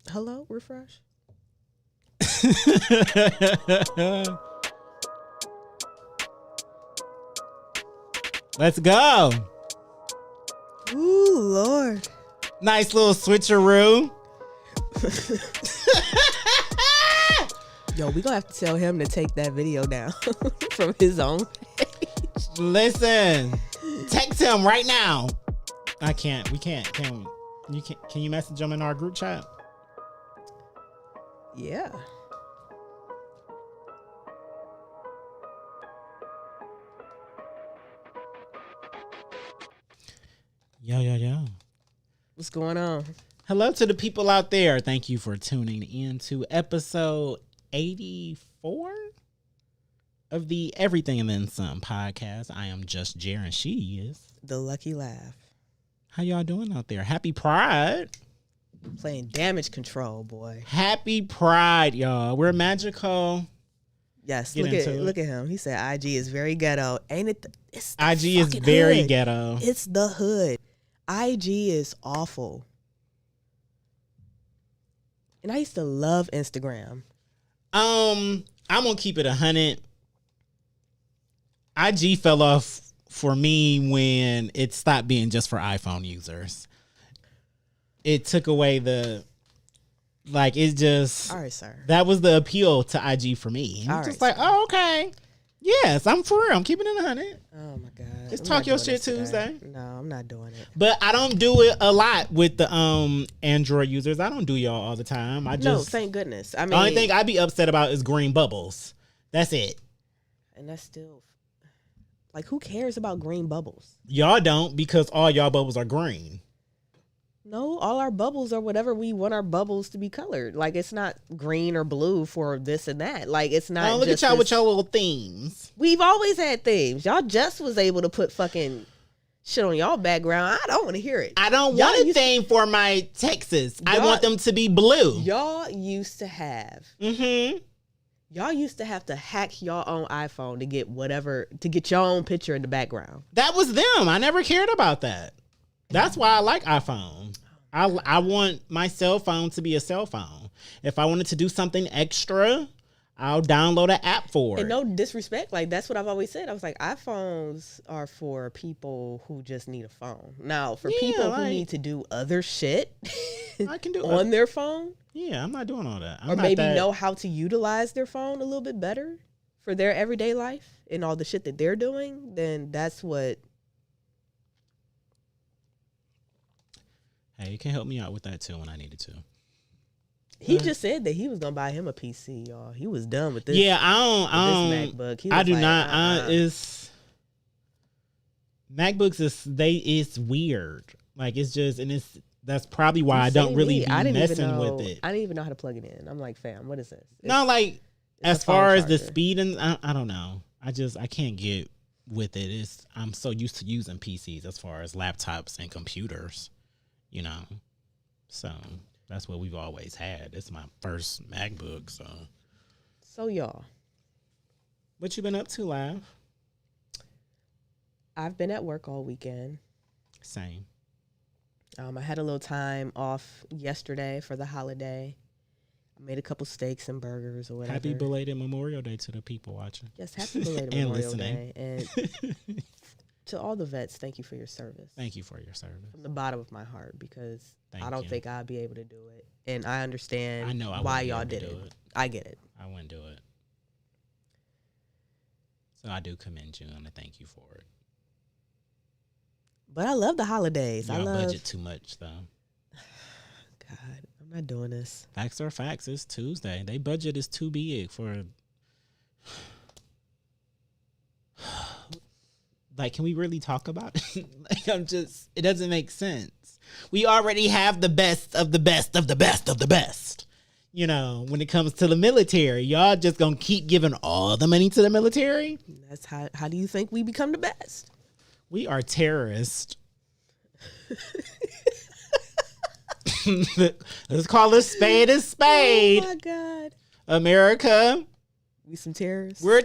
Hello, refresh. Let's go. Ooh, Lord. Nice little switcheroo. Yo, we gonna have to tell him to take that video down from his own page. Listen, text him right now. I can't. We can't. Can we? You can you message him in our group chat? Yeah. Yo. What's going on? Hello to the people out there. Thank you for tuning in to episode 84 of the Everything and Then Some podcast. I am Just Jer and she is The Lucky Laugh. How y'all doing out there? Happy Pride. Playing Damage Control, boy. Happy Pride, y'all. We're magical. Yes, Get into it. look at him. He said IG is very ghetto. Ain't it? It's the IG is fucking very hood. ghetto. It's the hood. IG is awful. And I used to love Instagram. I'm gonna keep it 100. IG fell off for me when it stopped being just for iPhone users. It took away it just. All right, sir. That was the appeal to IG for me. All Just right, like, oh, okay. Yes, I'm for real. I'm keeping it 100. Oh my God. It's I'm Talk not Your doing Shit this today. Tuesday. No, I'm not doing it. But I don't do it a lot with the Android users. I don't do y'all all the time. No, thank goodness. I mean, the only thing I be upset about is green bubbles. That's it. and that's still like, who cares about green bubbles? Y'all don't, because all y'all bubbles are green. No, all our bubbles are whatever we want our bubbles to be colored. Like, it's not green or blue for this and that. Like, it's not. Oh, look at just y'all with this- your little themes. We've always had themes. Y'all just was able to put fucking shit on y'all background. I don't want to hear it. I don't Y'all want a used- theme for my Texas. I Y'all- want them to be blue. Y'all used to have. Mm-hmm. Y'all used to have to hack your own iPhone to get your own picture in the background. That was them. I never cared about that. That's why I like iPhone. I want my cell phone to be a cell phone. If I wanted to do something extra, I'll download an app for And it. no disrespect, like, that's what I've always said. I was like, iPhones are for people who just need a phone. Now, for Yeah, people who like- need to do other shit I can do on their phone, Yeah, I'm not doing all that. I'm or not maybe that- know how to utilize their phone a little bit better for their everyday life and all the shit that they're doing, then that's what. Hey, you can help me out with that too when I needed to. He just said that he was gonna buy him a PC, y'all. He was done with this. Yeah, I this don't. MacBook. He I was do like, not. It's MacBooks it's weird. Like, it's just, and that's probably why I don't really be messing with it. I didn't even know how to plug it in. I'm like, fam, what is this? No, like, a as phone far as the charger. speed and I don't know. I can't get with it. I'm so used to using PCs as far as laptops and computers, you know. So that's what we've always had. It's my first MacBook. So y'all, What you been up to, Live? I've been at work all weekend. Same. I had a little time off yesterday for the holiday. I made a couple steaks and burgers or whatever. Happy belated Memorial Day to the people watching. Yes, happy belated And Memorial listening. Day. And to all the vets, thank you for your service. Thank you for your service. From the bottom of my heart, because Thank I don't you. think I'd be able to do it. And I understand I know I why wouldn't be y'all able to did do it. it. I get it. I wouldn't do it. So I do commend you and I thank you for it. But I love the holidays. I Y'all love budget too much though. God, I'm not doing this. Facts are facts. It's Tuesday. They budget is too big for. Like, can we really talk about it? It doesn't make sense. We already have the best of the best of the best of the best. You know, when it comes to the military, y'all just gonna keep giving all the money to the military? That's how do you think we become the best? We are terrorists. Let's call a spade a spade. Oh my God. America, We some terrorists. we're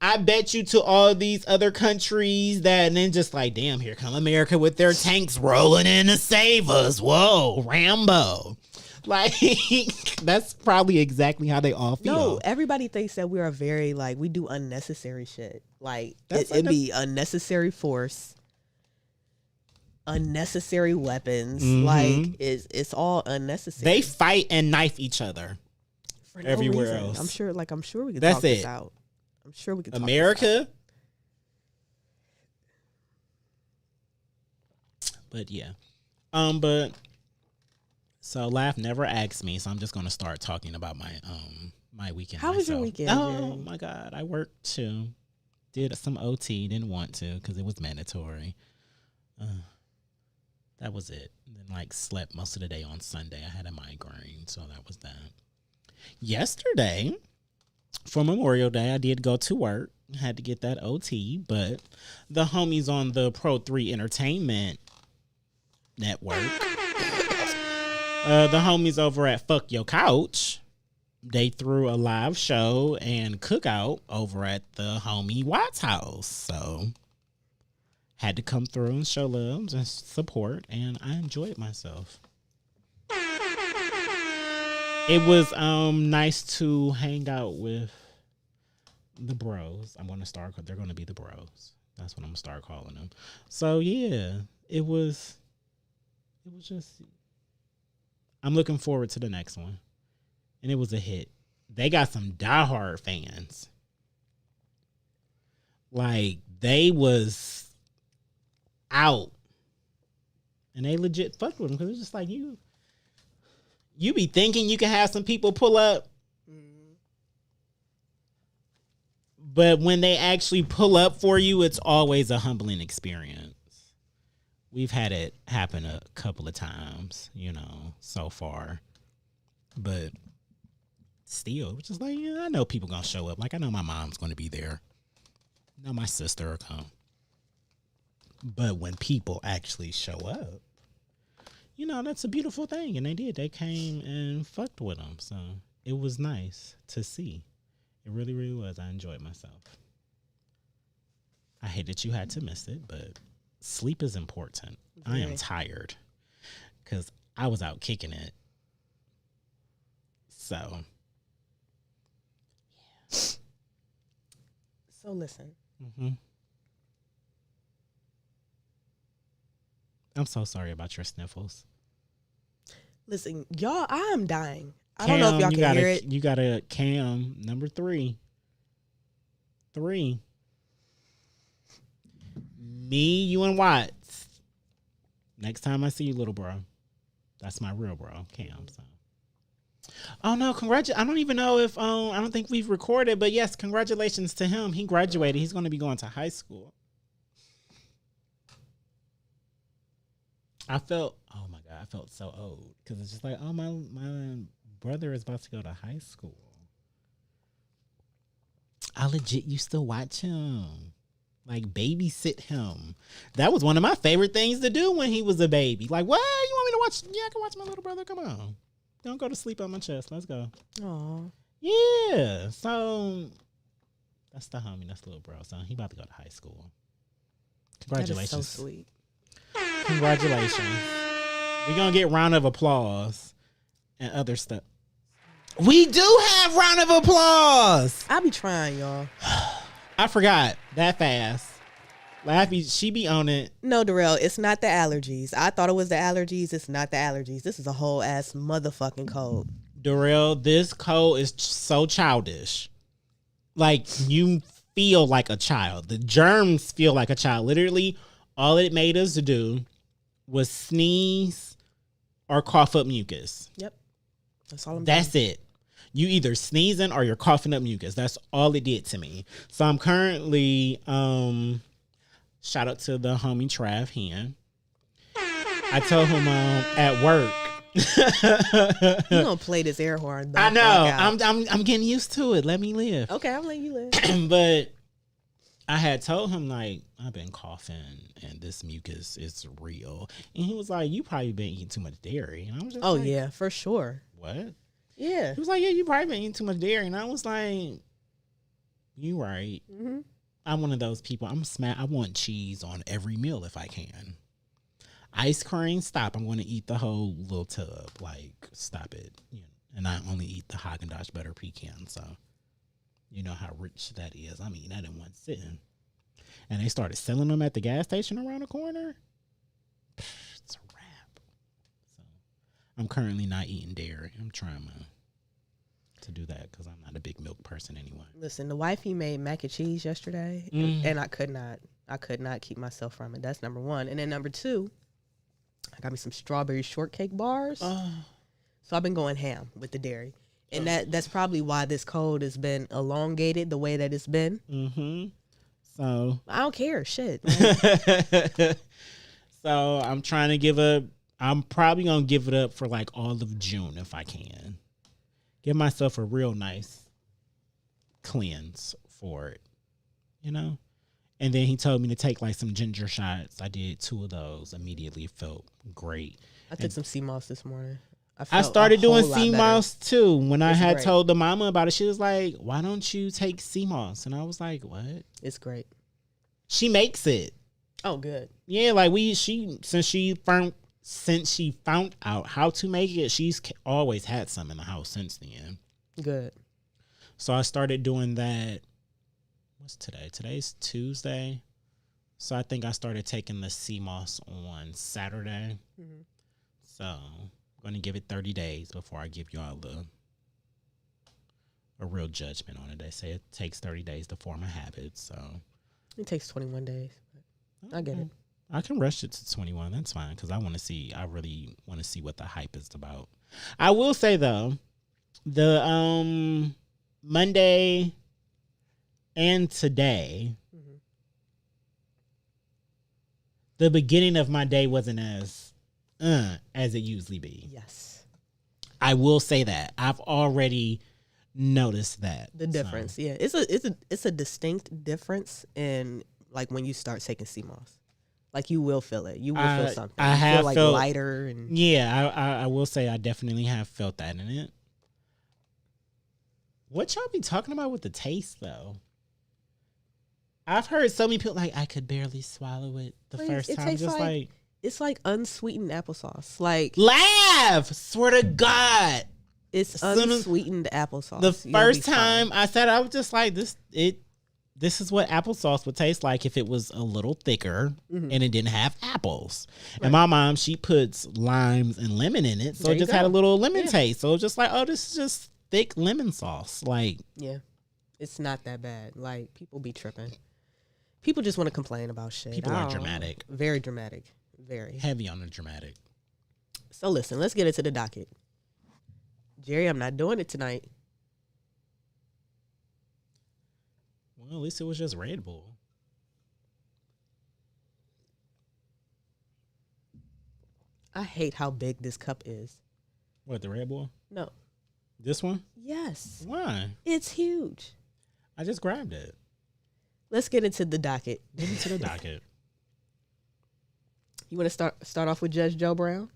I bet you to all these other countries that, and then just like, damn, here come America with their tanks rolling in to save us. Whoa, Rambo. Like, that's probably exactly how they all feel. No, everybody thinks that we're a very like we do unnecessary shit. Like That's it'd be unnecessary force, unnecessary weapons. Like it's all unnecessary. They fight and knife each other For no everywhere reason. else. I'm sure we can That's talk this it. out. I'm sure we can talk America. But yeah. But so Laugh never asked me, so I'm just gonna start talking about my weekend. How was your myself. weekend, Oh Jerry? my god, I worked too. Did some OT, didn't want to because it was mandatory. That was it. Then like slept most of the day on Sunday. I had a migraine, so that was that. Yesterday, for Memorial Day, I did go to work. Had to get that OT, but the homies on the Pro 3 Entertainment Network, the homies over at Fuck Your Couch, they threw a live show and cookout over at the homie Watts house. So had to come through and show love and support, and I enjoyed myself. It was nice to hang out with the bros. I'm gonna start. They're gonna be the bros. That's what I'm gonna start calling them. So yeah, it was just. I'm looking forward to the next one, and it was a hit. They got some diehard fans. Like they was out, and they legit fucked with them because it's just like you be thinking you can have some people pull up. But when they actually pull up for you, it's always a humbling experience. We've had it happen a couple of times, so far. But still, it's just like, yeah, I know people going to show up. Like, I know my mom's going to be there. I know my sister will come. But when people actually show up, that's a beautiful thing. And they did. They came and fucked with them. So it was nice to see. It really, really was. I enjoyed myself. I hate that you had to miss it, but sleep is important. I am tired because I was out kicking it. So, yeah. So listen. I'm so sorry about your sniffles. Listen, y'all, I am dying. I Cam, don't know if y'all can hear it. You got a Cam number 3. Me, you, and Watts. Next time I see you, little bro. That's my real bro, Cam. So. Oh no, I don't even know if I don't think we've recorded, but yes, congratulations to him. He graduated. He's going to be going to high school. I felt so old because it's just like, oh, my brother is about to go to high school. I legit used to watch him, like babysit him. That was one of my favorite things to do when he was a baby. Like, what? You want me to watch? Yeah, I can watch my little brother. Come on. Don't go to sleep on my chest. Let's go. Aw. Yeah. So that's the homie. That's little bro. So he about to go to high school. Congratulations. That is so sweet. Congratulations. We're going to get round of applause and other stuff. We do have round of applause. I be trying, y'all. I forgot that fast. Laffy, she be on it. No, Darrell, it's not the allergies. I thought it was the allergies. It's not the allergies. This is a whole ass motherfucking cold. Darrell, this cold is so childish. Like, you feel like a child. The germs feel like a child. Literally, all it made us do was sneeze or cough up mucus. Yep. That's all I'm That's it. You either sneezing or you're coughing up mucus. That's all it did to me. So I'm currently, shout out to the homie Trav Hen. I told him at work. You gonna play this air horn? I know. I'm getting used to it. Let me live. Okay, I'm letting you live. But I had told him, like, I've been coughing and this mucus is real. And he was like, you probably been eating too much dairy. And I was just like, yeah, for sure. What? Yeah. He was like, yeah, you probably been eating too much dairy. And I was like, you right. Mm-hmm. I'm one of those people. I want cheese on every meal if I can. Ice cream, stop. I'm going to eat the whole little tub. Like, stop it. You know, and I only eat the Haagen-Dazs butter pecan. So, you know how rich that is. I'm eating that in one sitting. And they started selling them at the gas station around the corner. It's a wrap. So, I'm currently not eating dairy. I'm trying to do that because I'm not a big milk person anyway. Listen, the wifey made mac and cheese yesterday, and I could not keep myself from it. That's number one. And then number two, I got me some strawberry shortcake bars. So I've been going ham with the dairy. And that's probably why this cold has been elongated the way that it's been. Mm-hmm. So I don't care. Shit. So I'm trying to give up. I'm probably going to give it up for like all of June if I can. Give myself a real nice cleanse for it, you know? And then he told me to take like some ginger shots. I did 2 of those. Immediately felt great. I took some sea moss this morning. I started doing sea moss too. When I had great. told the mama about it, she was like, "Why don't you take sea moss?" And I was like, "What?" It's great. She makes it. Oh, good. Yeah, like since she found out how to make it, she's always had some in the house since then. Good. So I started doing that. What's today? Today's Tuesday. So I think I started taking the sea moss on Saturday. Mm-hmm. So I'm going to give it 30 days before I give y'all a real judgment on it. They say it takes 30 days to form a habit. So it takes 21 days. I get it. I can rush it to 21. That's fine because I really want to see what the hype is about. I will say though, the Monday and today, the beginning of my day wasn't as it usually be. Yes, I will say that I've already noticed that the difference. So. Yeah, it's a distinct difference in like when you start taking sea moss. Like you will feel it. You will feel something. I have feel like felt lighter and I will say I definitely have felt that in it. What y'all be talking about with the taste though? I've heard so many people like I could barely swallow it the first time. Just like it's like unsweetened applesauce. Like laugh, swear to God, it's unsweetened applesauce. The first time I said it, I was just like this is what applesauce would taste like if it was a little thicker and it didn't have apples. Right. And my mom, she puts limes and lemon in it, so it just had a little lemon taste. So it was just like, oh, this is just thick lemon sauce. Like, yeah, it's not that bad. Like people be tripping. People just want to complain about shit. People are dramatic. Very dramatic. Very. Heavy on the dramatic. So listen, let's get into the docket. Jerry, I'm not doing it tonight. Well, at least it was just Red Bull. I hate how big this cup is. What, the Red Bull? No. This one? Yes. Why? It's huge. I just grabbed it. Let's get into the docket. Get into the docket. You want to start off with Judge Joe Brown?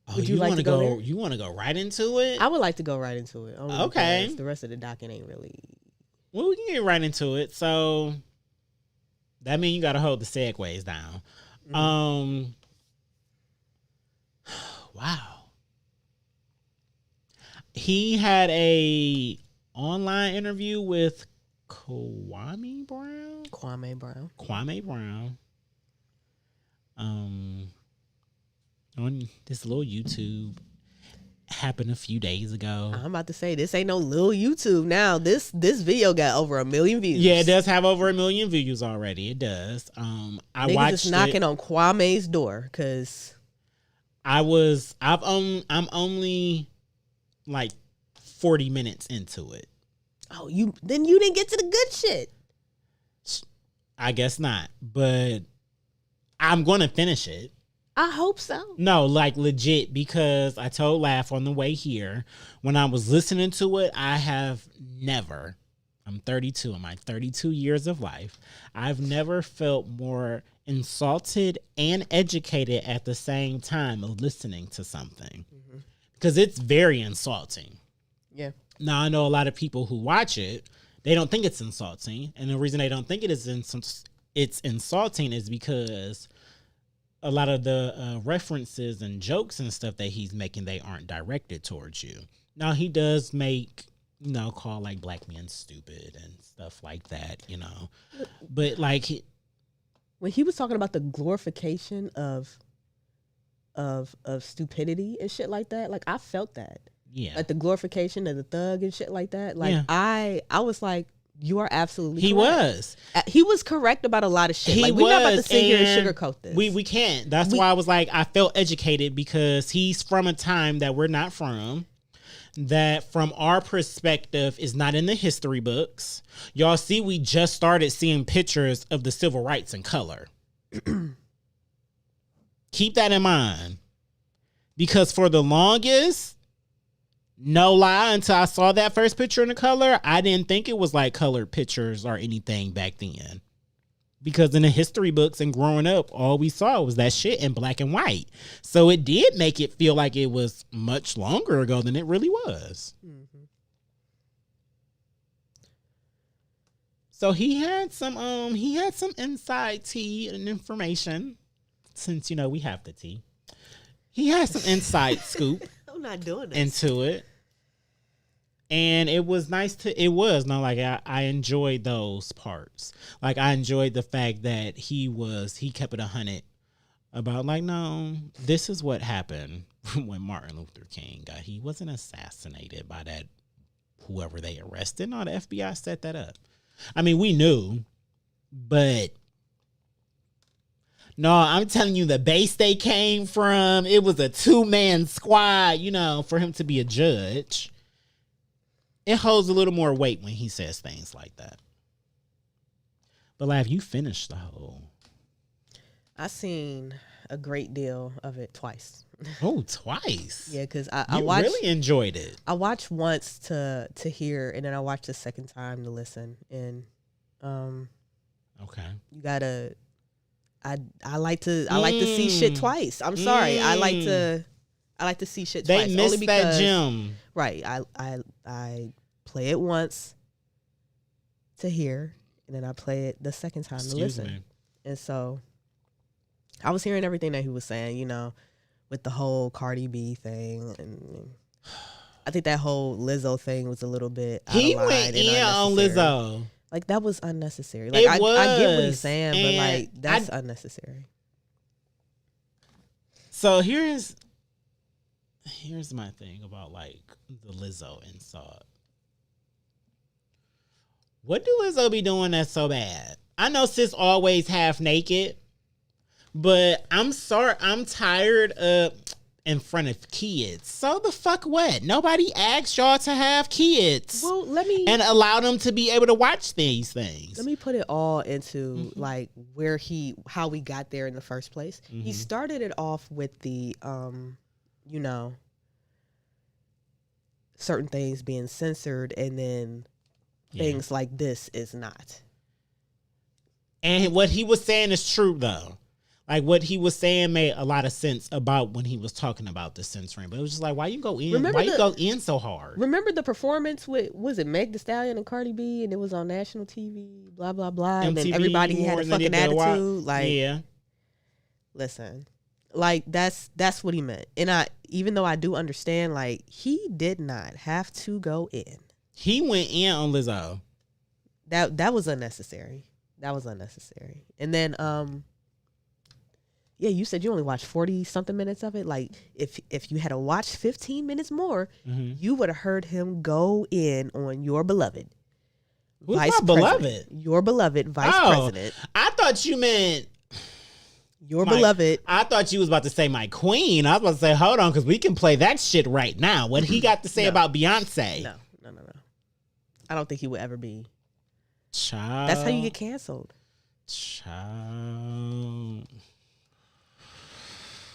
Oh, would you like to go there? You want to go right into it? I would like to go right into it. Okay. The rest of the docket ain't really. Well, we can get right into it. So that means you got to hold the segues down. Mm-hmm. Wow. He had a online interview with Kwame Brown. On this little YouTube happened a few days ago. I'm about to say this ain't no little YouTube now. This video got over 1 million views. Yeah, it does have over 1 million views already. It does. I watched just knocking on Kwame's door because I'm only like 40 minutes into it. Oh, you didn't get to the good shit. I guess not, but I'm going to finish it. I hope so. No, like legit, because I told Laugh on the way here, when I was listening to it, I have never, I'm 32, in my 32 years of life, I've never felt more insulted and educated at the same time of listening to something. Mm-hmm. Because it's very insulting. Yeah. Now, I know a lot of people who watch it, they don't think it's insulting. And the reason they don't think it's insulting is because a lot of the references and jokes and stuff that he's making, they aren't directed towards you. Now he does make, call like black men stupid and stuff like that, but like when he was talking about the glorification of stupidity and shit like that, like I felt that. Yeah. Like the glorification of the thug and shit like that. Like I was like, you are absolutely he correct. He was correct about a lot of shit. Like we're not about to sit here and sugarcoat this. We can't. That's why I was like, I felt educated because he's from a time that we're not from. That from our perspective is not in the history books. Y'all see, we just started seeing pictures of the civil rights in color. Keep that in mind. Because for the longest, no lie, until I saw that first picture in the color, I didn't think it was like colored pictures or anything back then. Because in the history books and growing up, all we saw was that shit in black and white. So it did make it feel like it was much longer ago than it really was. Mm-hmm. So he had some inside tea and information. Since we have the tea, he had some inside scoop. I'm not doing this. Into it. And it was nice I enjoyed those parts. Like I enjoyed the fact that he kept it 100 about like, no, this is what happened when Martin Luther King he wasn't assassinated by that whoever they arrested. No, the FBI set that up. I mean, we knew, but no, I'm telling you, the base they came from, it was a 2-man squad, for him to be a judge. It holds a little more weight when he says things like that. But Lav, you finished the whole. I seen a great deal of it twice. Oh, twice? Yeah, because I watched, really enjoyed it. I watched once to hear, and then I watched the second time to listen. And okay, you gotta. I like to see shit twice. I'm sorry. I like to see shit twice. They missed only because, that gem. Right. I play it once to hear, and then I play it the second time to listen. Me. And so I was hearing everything that he was saying, with the whole Cardi B thing, and I think that whole Lizzo thing was a little bit he went in on Lizzo. Like that was unnecessary. Like I get what he's saying, but like that's unnecessary. So here's my thing about like the Lizzo insult. What do Lizzo be doing that's so bad? I know sis always half naked, but I'm sorry, I'm tired of in front of kids. So the fuck what? Nobody asked y'all to have kids. Well, and allow them to be able to watch these things. Let me put it all into like how we got there in the first place. Mm-hmm. He started it off with the certain things being censored, and then things like this is not. And what he was saying is true though. Like what he was saying made a lot of sense about when he was talking about the censoring. But it was just like, why you go in? You go in so hard? Remember the performance with, was it Meg Thee Stallion and Cardi B, and it was on national TV, blah blah blah, and then everybody had a fucking attitude. Like, yeah, listen, like that's what he meant. And even though I do understand, like he did not have to go in. He went in on Lizzo. That was unnecessary. That was unnecessary. And then yeah, you said you only watched 40-something minutes of it. Like, if you had to watch 15 minutes more, you would have heard him go in on your beloved. Who's my beloved? Your beloved vice president. I thought you meant... Your beloved. I thought you was about to say my queen. I was about to say, hold on, because we can play that shit right now. What he got to say about Beyonce? No. I don't think he would ever be. Child. That's how you get canceled. Child...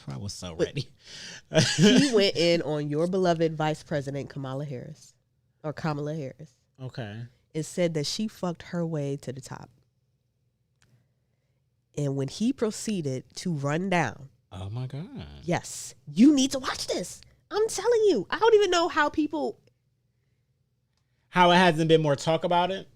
I was so ready. He went in on your beloved Vice President Kamala Harris. Okay. And said that she fucked her way to the top. And when he proceeded to run down. Oh my God. Yes. You need to watch this. I'm telling you. I don't even know how it hasn't been more talk about it.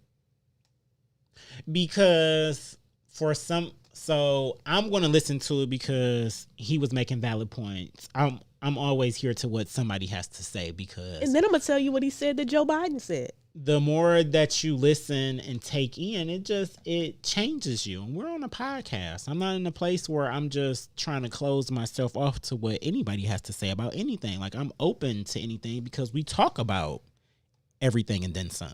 Because for some So I'm going to listen to it because he was making valid points. I'm always here to what somebody has to say because. And then I'm gonna tell you what he said that Joe Biden said. The more that you listen and take in, it changes you. And we're on a podcast. I'm not in a place where I'm just trying to close myself off to what anybody has to say about anything. Like, I'm open to anything because we talk about everything and then some.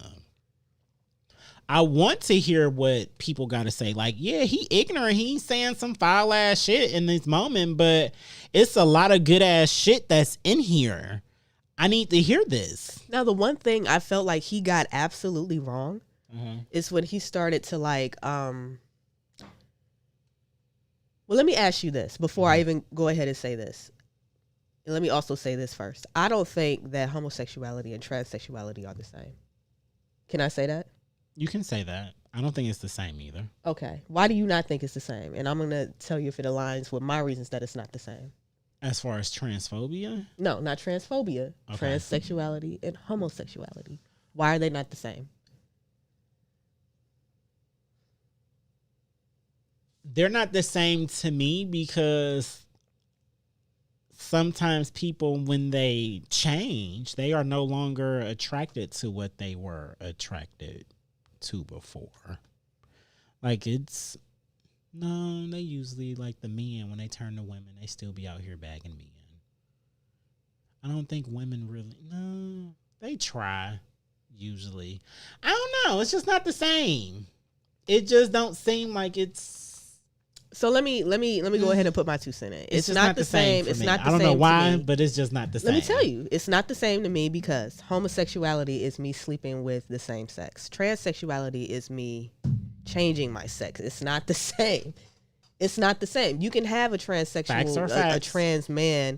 I want to hear what people got to say. Like, yeah, he ignorant. He's saying some foul ass shit in this moment, but it's a lot of good ass shit that's in here. I need to hear this. Now, the one thing I felt like he got absolutely wrong is when he started to well, let me ask you this before I even go ahead and say this. And let me also say this first. I don't think that homosexuality and transsexuality are the same. Can I say that? You can say that. I don't think it's the same either. Okay. Why do you not think it's the same? And I'm going to tell you if it aligns with my reasons that it's not the same. As far as transphobia? No, not transphobia. Okay. Transsexuality and homosexuality. Why are they not the same? They're not the same to me because sometimes people, when they change, they are no longer attracted to what they were attracted to before. Like, no, they usually, like the men, when they turn to women, they still be out here bagging men. I don't think women really, no, they try, usually. I don't know, it's just not the same. It just don't seem like it's. So let me go ahead and put my 2 cents in. It's not the same. It's not the same. I don't know why, but it's just not the same. Let me tell you, it's not the same to me because homosexuality is me sleeping with the same sex. Transsexuality is me changing my sex. It's not the same. It's not the same. You can have a transsexual, a trans man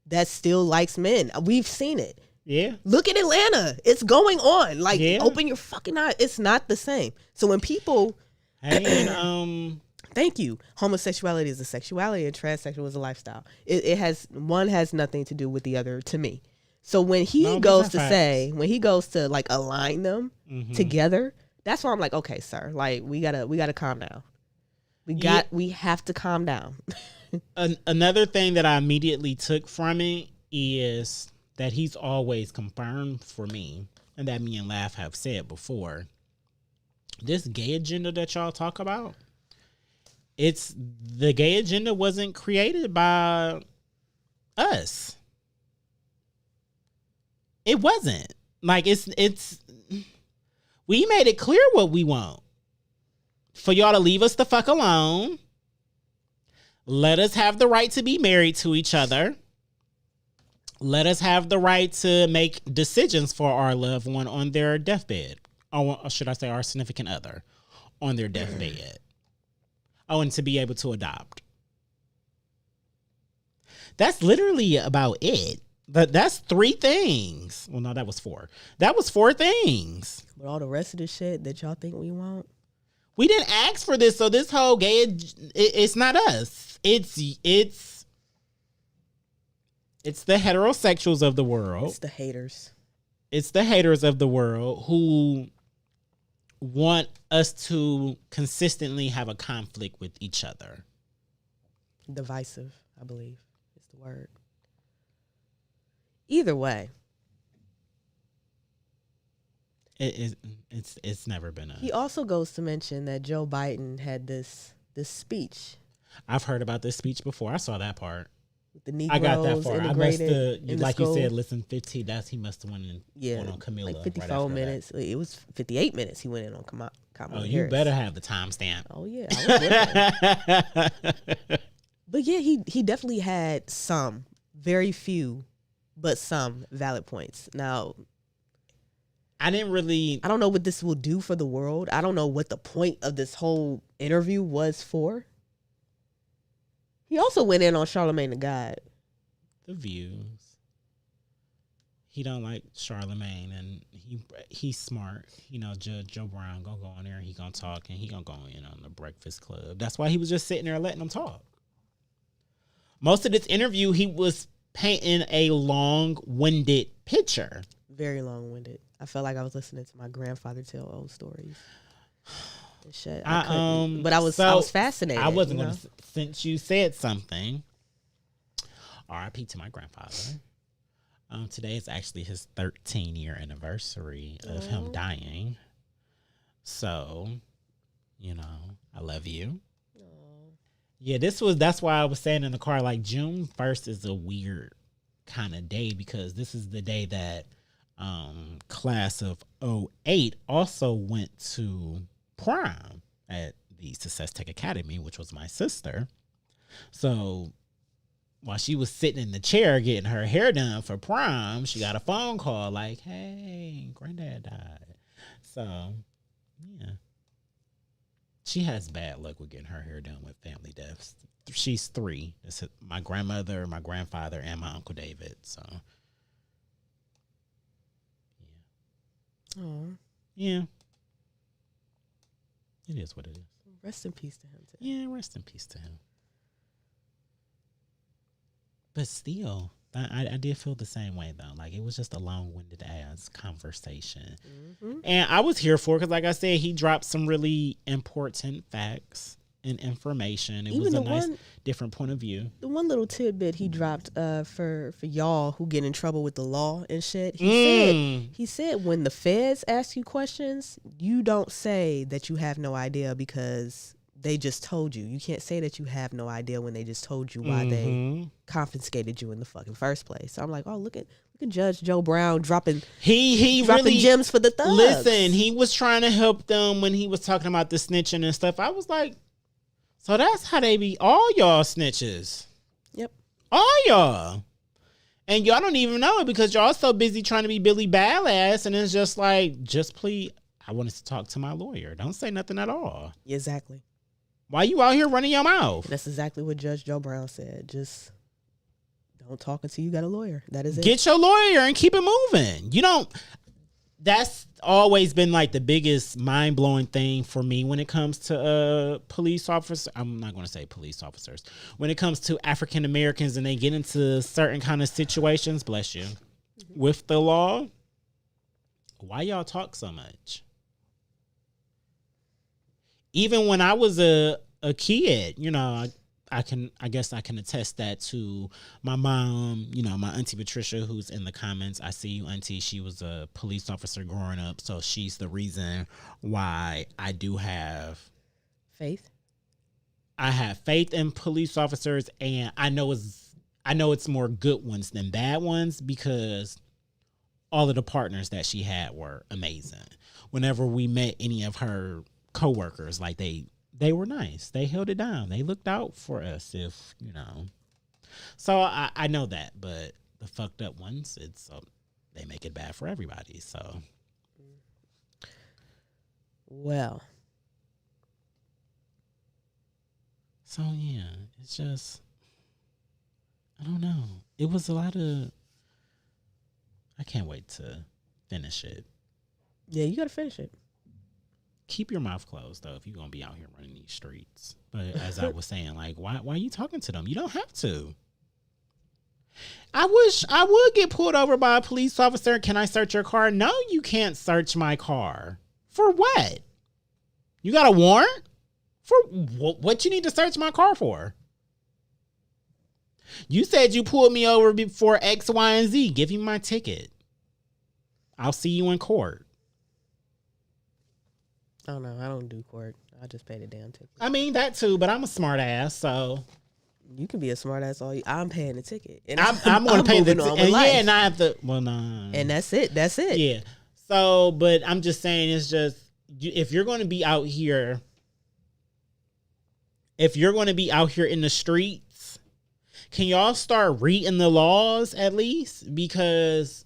that still likes men. We've seen it. Yeah. Look at Atlanta. It's going on. Like, open your fucking eyes. It's not the same. So when people, thank you. Homosexuality is a sexuality and transsexual is a lifestyle. It has, one has nothing to do with the other to me. So when he goes to like align them together, that's why I'm like, okay, sir, like we gotta calm down. We have to calm down. Another thing that I immediately took from it is that he's always confirmed for me, and that me and Laugh have said before, this gay agenda that y'all talk about, the gay agenda wasn't created by us. It wasn't. Like, we made it clear what we want. For y'all to leave us the fuck alone. Let us have the right to be married to each other. Let us have the right to make decisions for our loved one on their deathbed. Or should I say our significant other on their deathbed. Oh, and to be able to adopt. That's literally about it. But that's 3 things. Well, no, that was 4. That was 4 things. But all the rest of the shit that y'all think we want. We didn't ask for this, so this whole gay, it's not us. It's the heterosexuals of the world. It's the haters. It's the haters of the world who want us to consistently have a conflict with each other. Divisive, I believe, is the word. Either way. It's never been He also goes to mention that Joe Biden had this speech. I've heard about this speech before. I saw that part. With the Negroes I got that far. I must have, like you said, listen, 15. He must have went on Camilla. Like 54 minutes. It was 58 minutes. He went in on Kamala Harris. You better have the timestamp. Oh yeah, I was with him. But yeah, he definitely had some, very few, but some valid points. Now, I don't know what this will do for the world. I don't know what the point of this whole interview was for. He also went in on Charlamagne the God. The views. He don't like Charlamagne, and he's smart. You know, Judge Joe Brown gonna go on there and he gonna talk, and he gonna go in on the Breakfast Club. That's why he was just sitting there letting them talk. Most of this interview, he was painting a long-winded picture. Very long-winded. I felt like I was listening to my grandfather tell old stories. and shit. I couldn't. But I was fascinated. I wasn't going to, since you said something, R.I.P. to my grandfather. Today is actually his 13-year anniversary of him dying. So, you know, I love you. Yeah, that's why I was saying in the car, like, June 1st is a weird kind of day because this is the day that class of 08 also went to prom at the Success Tech Academy, which was my sister. So while she was sitting in the chair getting her hair done for prom, she got a phone call like, hey, granddad died. So, yeah. She has bad luck with getting her hair done with family deaths. She's 3. It's my grandmother, my grandfather, and my Uncle David. So, yeah. Oh. Yeah. It is what it is. Rest in peace to him, too. Yeah, rest in peace to him. But still, I did feel the same way, though. Like, it was just a long-winded ass conversation. Mm-hmm. And I was here for it because, like I said, he dropped some really important facts and information. It was a nice, different point of view. The one little tidbit he dropped for y'all who get in trouble with the law and shit, he said when the feds ask you questions, you don't say that you have no idea because they just told you. You can't say that you have no idea when they just told you why they confiscated you in the fucking first place. So I'm like, oh, look at Judge Joe Brown dropping he dropping really, gems for the thugs. Listen, he was trying to help them when he was talking about the snitching and stuff. I was like, so that's how they be, all y'all snitches. Yep. All y'all. And y'all don't even know it because y'all so busy trying to be Billy Badass, and it's just like, just please, I wanted to talk to my lawyer. Don't say nothing at all. Exactly. Why you out here running your mouth? That's exactly what Judge Joe Brown said. Just don't talk until you got a lawyer. That is it. Get your lawyer and keep it moving. You don't. That's always been like the biggest mind-blowing thing for me when it comes to police officers. I'm not going to say police officers. When it comes to African Americans and they get into certain kind of situations, bless you, with the law, why y'all talk so much? Even when I was a kid, you know, I guess I can attest that to my mom, you know, my auntie Patricia, who's in the comments. I see you, auntie. She was a police officer growing up, so she's the reason why I do have faith. I have faith in police officers, and I know it's more good ones than bad ones because all of the partners that she had were amazing. Whenever we met any of her coworkers, like they were nice. They held it down. They looked out for us if, you know. So I know that, but the fucked up ones, they make it bad for everybody. So, well. So yeah, it's just, I don't know. It was a lot of, I can't wait to finish it. Yeah, you got to finish it. Keep your mouth closed, though, if you're going to be out here running these streets. But as I was saying, like, why are you talking to them? You don't have to. I wish I would get pulled over by a police officer. Can I search your car? No, you can't search my car. For what? You got a warrant? For what you need to search my car for? You said you pulled me over before X, Y, and Z. Give me my ticket. I'll see you in court. Oh, no, I don't do court. I just pay the damn ticket. I mean, that too, but I'm a smart ass, so. You can be a smart ass all you. I'm paying the ticket. And I'm going to pay the ticket. Yeah, and I have to, well, nah. And that's it. That's it. Yeah. So, but I'm just saying, it's just, if you're going to be out here, in the streets, can y'all start reading the laws at least? Because,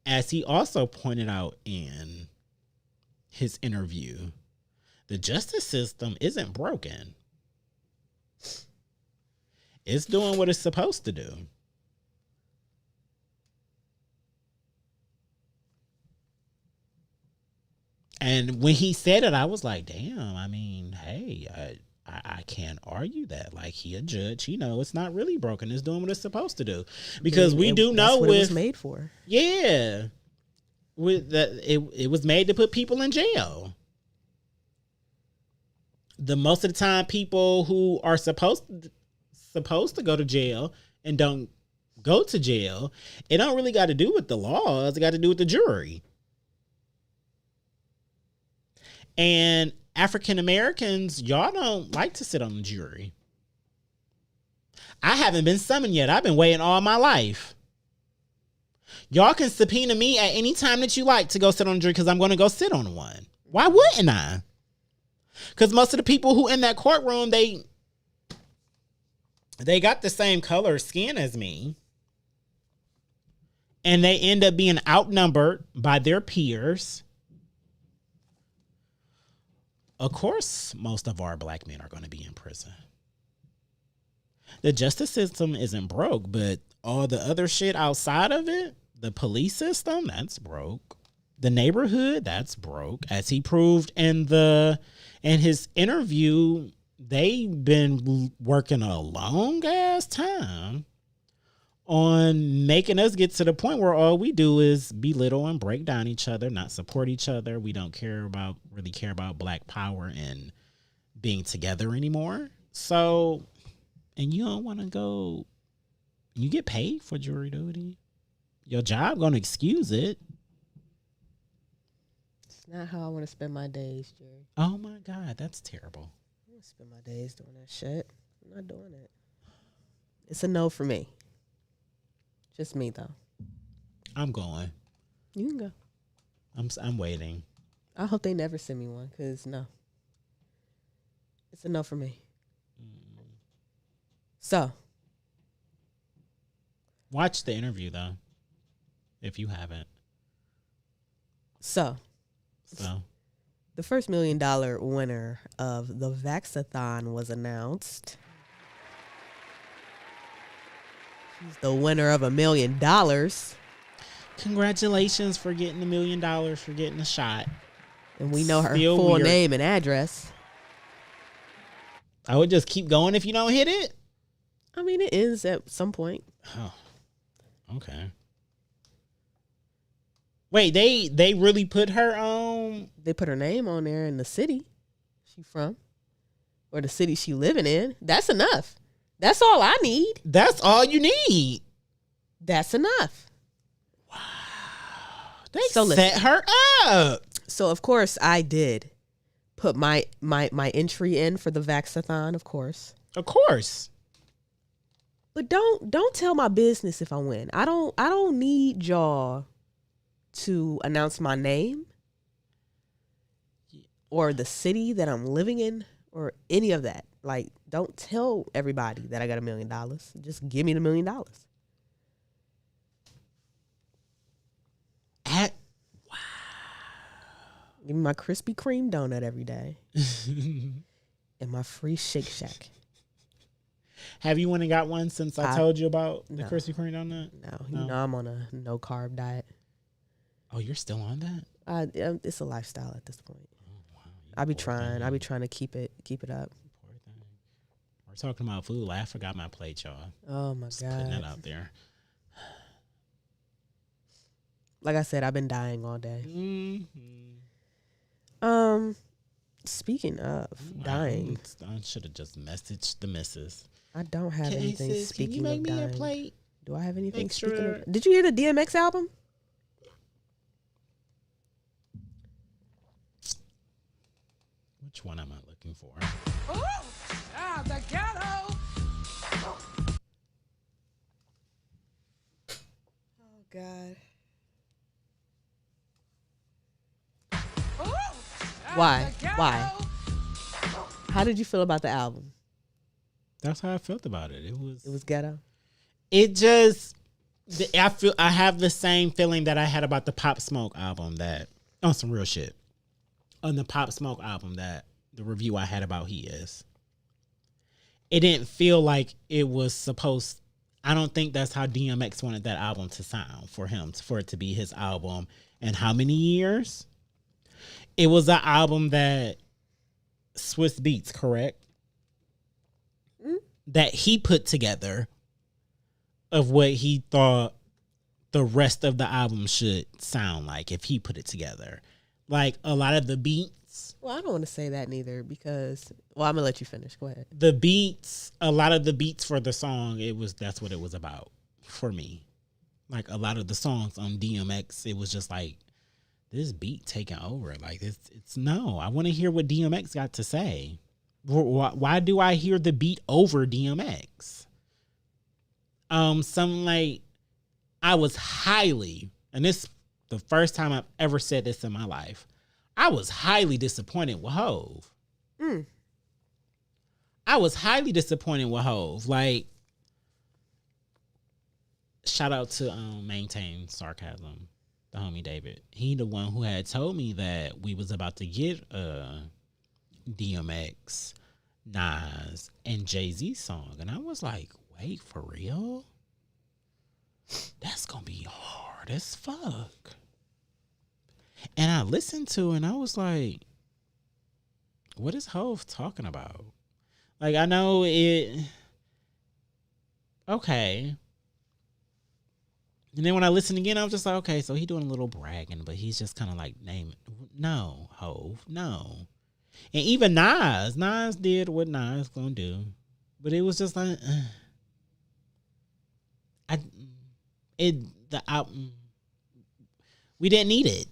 as he also pointed out in his interview, the justice system isn't broken. It's doing what it's supposed to do. And when he said it, I was like, damn, I mean, hey, I can't argue that. Like, he a judge. He know it's not really broken. It's doing what it's supposed to do. Because we do know what it was made for. Yeah. With that, it was made to put people in jail. the most of the time people who are supposed to go to jail and don't go to jail, it don't really got to do with the laws. It got to do with the jury. And African Americans, y'all don't like to sit on the jury. I haven't been summoned yet. I've been waiting all my life. Y'all can subpoena me at any time that you like to go sit on the jury because I'm going to go sit on one. Why wouldn't I? Because most of the people who in that courtroom, they got the same color skin as me. And they end up being outnumbered by their peers. Of course, most of our black men are going to be in prison. The justice system isn't broke, but all the other shit outside of it, the police system, that's broke. The neighborhood, that's broke. As he proved in his interview, they've been working a long ass time on making us get to the point where all we do is belittle and break down each other, not support each other. We don't really care about black power and being together anymore. So, and you don't want to go, you get paid for jury duty. Your job going to excuse it. It's not how I want to spend my days, Jerry. Oh my God, that's terrible. I want to spend my days doing that shit. I'm not doing it. It's a no for me. Just me, though. I'm going. You can go. I'm waiting. I hope they never send me one, because no. It's a no for me. So. Watch the interview, though, if you haven't. So. The first $1 million winner of the Vaxathon was announced. She's the winner of $1 million. Congratulations for getting $1 million for getting a shot. And we know her full name and address. I would just keep going if you don't hit it. I mean, it ends at some point. Oh, okay. Wait, they really put her on? They put her name on there and the city she from, or the city she living in. That's enough. That's all I need. That's all you need. That's enough. Wow. They set her up. So, of course, I did put my entry in for the Vaxathon, of course. Of course. But don't tell my business if I win. I don't need y'all to announce my name or the city that I'm living in or any of that. Like, don't tell everybody that I got $1 million. Just give me the $1 million. Wow. Give me my Krispy Kreme donut every day. And my free Shake Shack. Have you went and got one since I told you about the no. Krispy Kreme donut? No. You know I'm on a no carb diet. Oh, you're still on that? It's a lifestyle at this point. Oh, wow. I be trying to keep it up. Poor thing. We're talking about food. I forgot my plate, y'all. Oh my Just God. putting that out there. Like I said, I've been dying all day. Mm-hmm. Speaking of dying, I should have just messaged the missus. I don't have anything. Sis, speaking can you make of me dying, a plate? Do I have anything? Make Speaking sure. of, did you hear the DMX album? Which one am I looking for? The ghetto. Oh God. Why? Why? How did you feel about the album? That's how I felt about it. It was ghetto. It just, I have the same feeling that I had about the Pop Smoke album, that on some real shit. On the Pop Smoke album, that the review I had about He Is. It didn't feel like it was supposed. I don't think that's how DMX wanted that album to sound for him, for it to be his album. And how many years? It was an album that Swiss Beats, correct? That he put together of what he thought the rest of the album should sound like if he put it together. Like a lot of the beats beats. Well, I don't want to say that neither because, well, I'm gonna let you finish. Go ahead. The beats, a lot of the beats for the song, that's what it was about for me. Like a lot of the songs on DMX, it was just like this beat taking over. Like it's no. I want to hear what DMX got to say. Why do I hear the beat over DMX? Something like I was highly, and this the first time I've ever said this in my life. I was highly disappointed with Hove. I was highly disappointed with Hove. Like, shout out to Maintain Sarcasm, the homie David. He the one who had told me that we was about to get DMX, Nas, and Jay-Z song. And I was like, wait, for real? That's gonna be hard as fuck. And I listened to it and I was like, what is Hove talking about? Like, I know it. Okay. And then when I listened again, I was just like, okay, so he doing a little bragging, but he's just kind of like, no, Hove, no. And even Nas did what Nas gonna do. But it was just like, we didn't need it.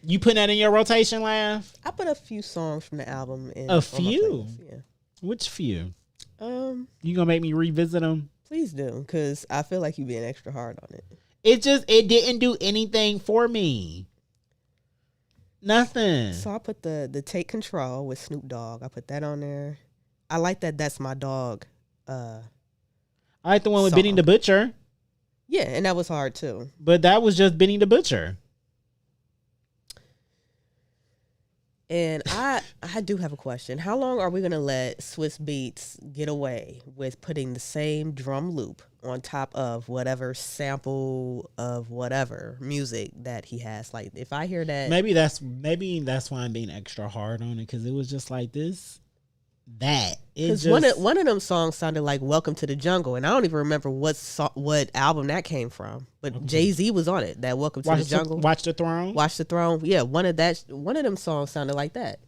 You put that in your rotation, Laugh? I put a few songs from the album in. A few? Yeah. Which few? You gonna make me revisit them? Please do, because I feel like you being extra hard on it. It didn't do anything for me. Nothing. So I put the Take Control with Snoop Dogg. I put that on there. I like that. That's My Dog. I like the one with song. Benny the Butcher. Yeah, and that was hard too. But that was just Benny the Butcher. And I do have a question. How long are we going to let Swiss Beats get away with putting the same drum loop on top of whatever sample of whatever music that he has? Like, if I hear that... Maybe that's why I'm being extra hard on it, because it was just like this, that. Because one of them songs sounded like Welcome to the Jungle, and I don't even remember what album that came from. But okay. Jay-Z was on it, that Welcome to the Jungle. Watch the Throne? Watch the Throne. Yeah, one of them songs sounded like that.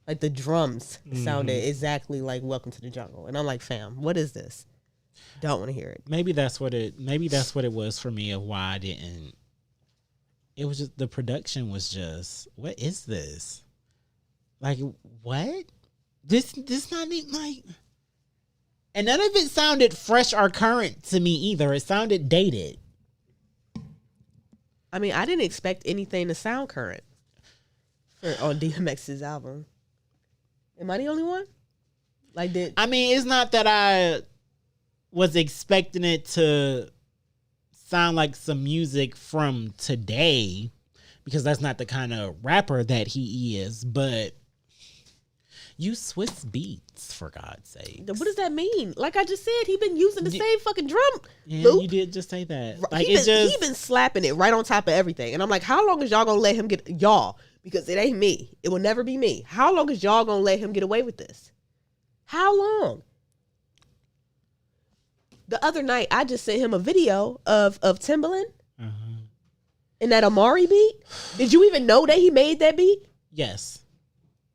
Like the drums sounded exactly like Welcome to the Jungle. And I'm like, fam, what is this? Don't want to hear it. Maybe that's what it was for me of why I didn't. It was just, the production was just, what is this? Like, what? This not even like, and none of it sounded fresh or current to me either. It sounded dated. I mean, I didn't expect anything to sound current on DMX's album. Am I the only one? I mean, it's not that I was expecting it to sound like some music from today, because that's not the kind of rapper that he is, but you Swiss Beats, for God's sake. What does that mean? Like I just said, he been using the same fucking drum loop. You did just say that. Like he been slapping it right on top of everything. And I'm like, how long is y'all gonna let him get y'all? Because it ain't me. It will never be me. How long is y'all gonna let him get away with this? How long? The other night, I just sent him a video of Timbaland and that Amari beat. Did you even know that he made that beat? Yes.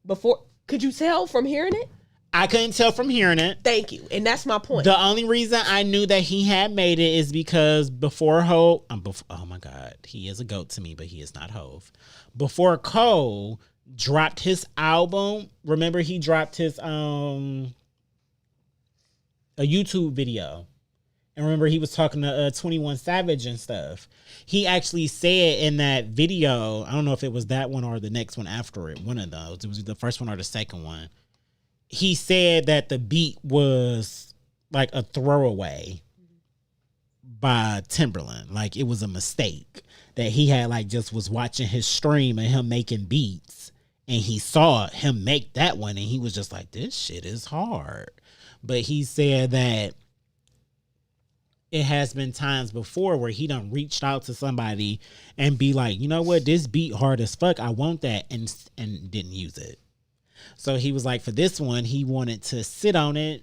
Before. Could you tell from hearing it? I couldn't tell from hearing it. Thank you. And that's my point. The only reason I knew that he had made it is because before Hove, oh my God, he is a GOAT to me, but he is not Hove. Before Cole dropped his album, remember he dropped his a YouTube video. And remember he was talking to 21 Savage and stuff. He actually said in that video, I don't know if it was that one or the next one after it, one of those. It was the first one or the second one. He said that the beat was like a throwaway by Timbaland. Like it was a mistake that he had, like just was watching his stream and him making beats. And he saw him make that one and he was just like, this shit is hard. But he said that it has been times before where he done reached out to somebody and be like, you know what, this beat hard as fuck, I want that, and didn't use it. So he was like, for this one, he wanted to sit on it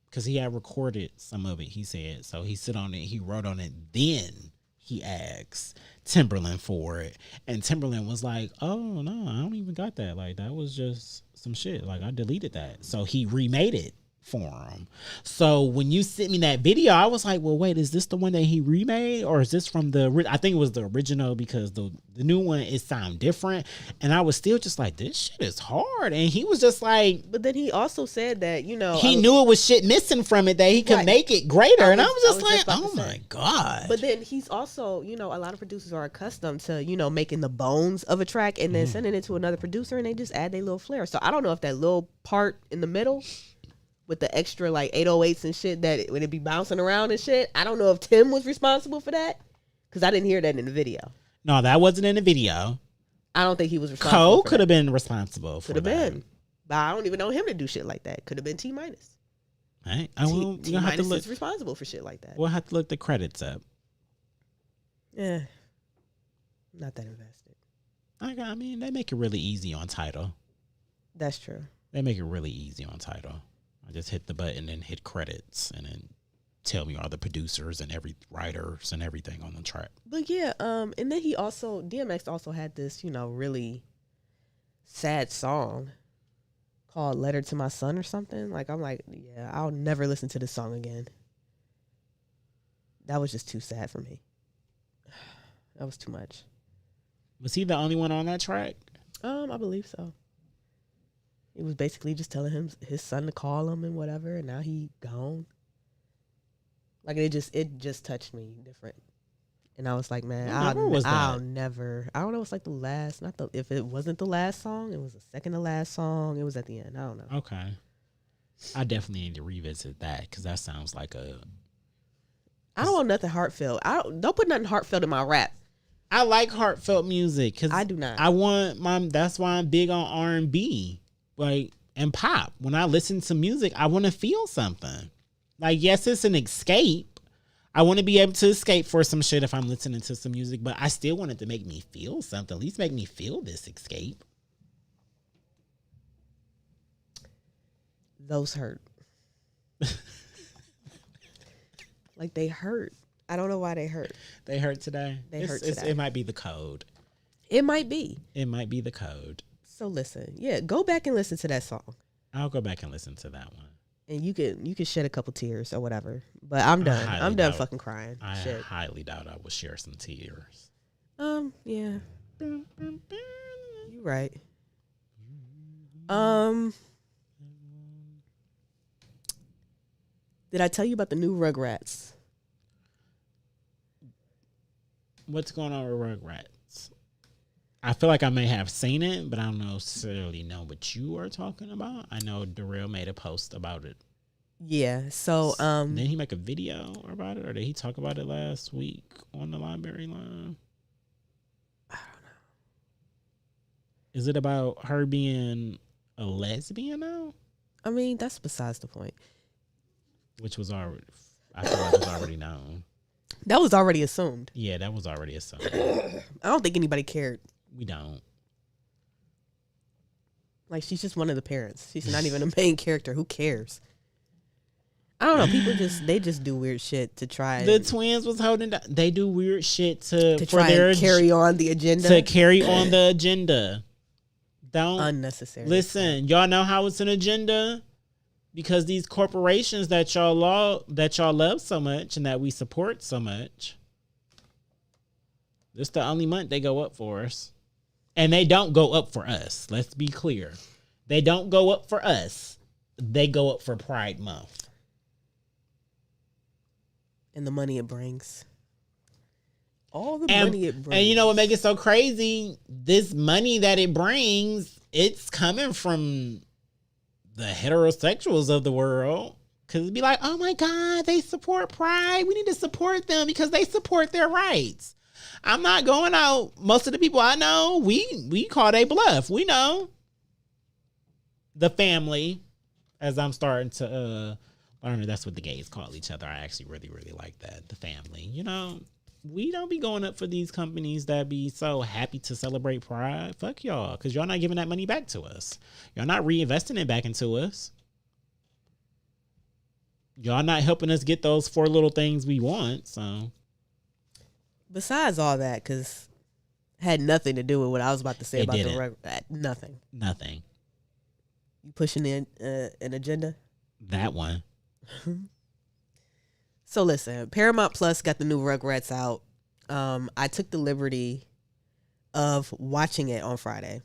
because he had recorded some of it, he said. So he sit on it, he wrote on it, then he asked Timberland for it. And Timberland was like, oh, no, I don't even got that. Like, that was just some shit. Like, I deleted that. So he remade it for him. So when you sent me that video, I was like, well, wait, is this the one that he remade, or is this from I think it was the original, because the new one, it sound different. And I was still just like, this shit is hard. And he was just like, But then he also said that, you know, he knew it was shit missing from it, that he could Right. make it greater. And I was just I was just like, about oh to my say. God. But then he's also, you know, a lot of producers are accustomed to, you know, making the bones of a track and then sending it to another producer, and they just add their little flair. So I don't know if that little part in the middle with the extra like 808s and shit that when it be bouncing around and shit, I don't know if Tim was responsible for that, because I didn't hear that in the video. No, that wasn't in the video. I don't think he was responsible. Cole for could that. have been responsible for Could have that. been. But I don't even know him to do shit like that. Could have been T minus. Right? I will. T You have to minus look. is responsible for shit like that. We'll have to look the credits up. Yeah. Not that invested. I mean, they make it really easy on Tidal. That's true. They make it really easy on Tidal. I just hit the button and hit credits, and then tell me all the producers and every writers and everything on the track. But yeah, and then DMX also had this, you know, really sad song called Letter to My Son or something. Like, I'm like, yeah, I'll never listen to this song again. That was just too sad for me. That was too much. Was he the only one on that track? I believe so. It was basically just telling his son to call him and whatever, and now he gone. Like, it just touched me different. And I was like, man, I'll never. I don't know. It's like the last, if it wasn't the last song, it was the second to last song. It was at the end. I don't know. Okay. I definitely need to revisit that, because that sounds like I don't want nothing heartfelt. Don't put nothing heartfelt in my rap. I like heartfelt music, because I do not. That's why I'm big on R&B, like, and pop. When I listen to music, I want to feel something. Like, yes, it's an escape. I want to be able to escape for some shit if I'm listening to some music, but I still want it to make me feel something. At least make me feel this escape. Those hurt. Like, they hurt. I don't know why they hurt. They hurt today? They hurt today. It might be the code. It might be. It might be the code. So listen. Yeah, go back and listen to that song. I'll go back and listen to that one. And you can shed a couple tears or whatever. But I'm done. I'm done fucking crying. I Shit. highly doubt I will share some tears. Yeah. You right. Did I tell you about the new Rugrats? What's going on with Rugrats? I feel like I may have seen it, but I don't necessarily know what you are talking about. I know Darrell made a post about it. Yeah. So Did he make a video about it, or did he talk about it last week on the Library Line? I don't know. Is it about her being a lesbian now? I mean, that's besides the point. Which was already, I feel like it was already known. That was already assumed. Yeah, that was already assumed. I don't think anybody cared. We don't. Like, she's just one of the parents. She's not even a main character. Who cares? I don't know. People they just do weird shit to try. The twins was holding down. They do weird shit to try and carry on the agenda. To carry on the agenda. Don't unnecessary. Listen, y'all know how it's an agenda? Because these corporations that y'all love so much and that we support so much, this the only month they go up for us. And they don't go up for us. Let's be clear. They don't go up for us. They go up for Pride Month. And the money it brings. All the money it brings. And you know what makes it so crazy? This money that it brings, it's coming from the heterosexuals of the world. Because it'd be like, oh my God, they support Pride. We need to support them because they support their rights. I'm not going out. Most of the people I know, we call they bluff. We know. The family, as I'm starting to learn, that's what the gays call each other. I actually really, really like that. The family. You know, we don't be going up for these companies that be so happy to celebrate Pride. Fuck y'all, because y'all not giving that money back to us. Y'all not reinvesting it back into us. Y'all not helping us get those 4 little things we want, so. Besides all that, because had nothing to do with what I was about to say It about didn't. nothing. Nothing. You pushing in an agenda? That one. So listen, Paramount Plus got the new Rugrats out. I took the liberty of watching it on Friday.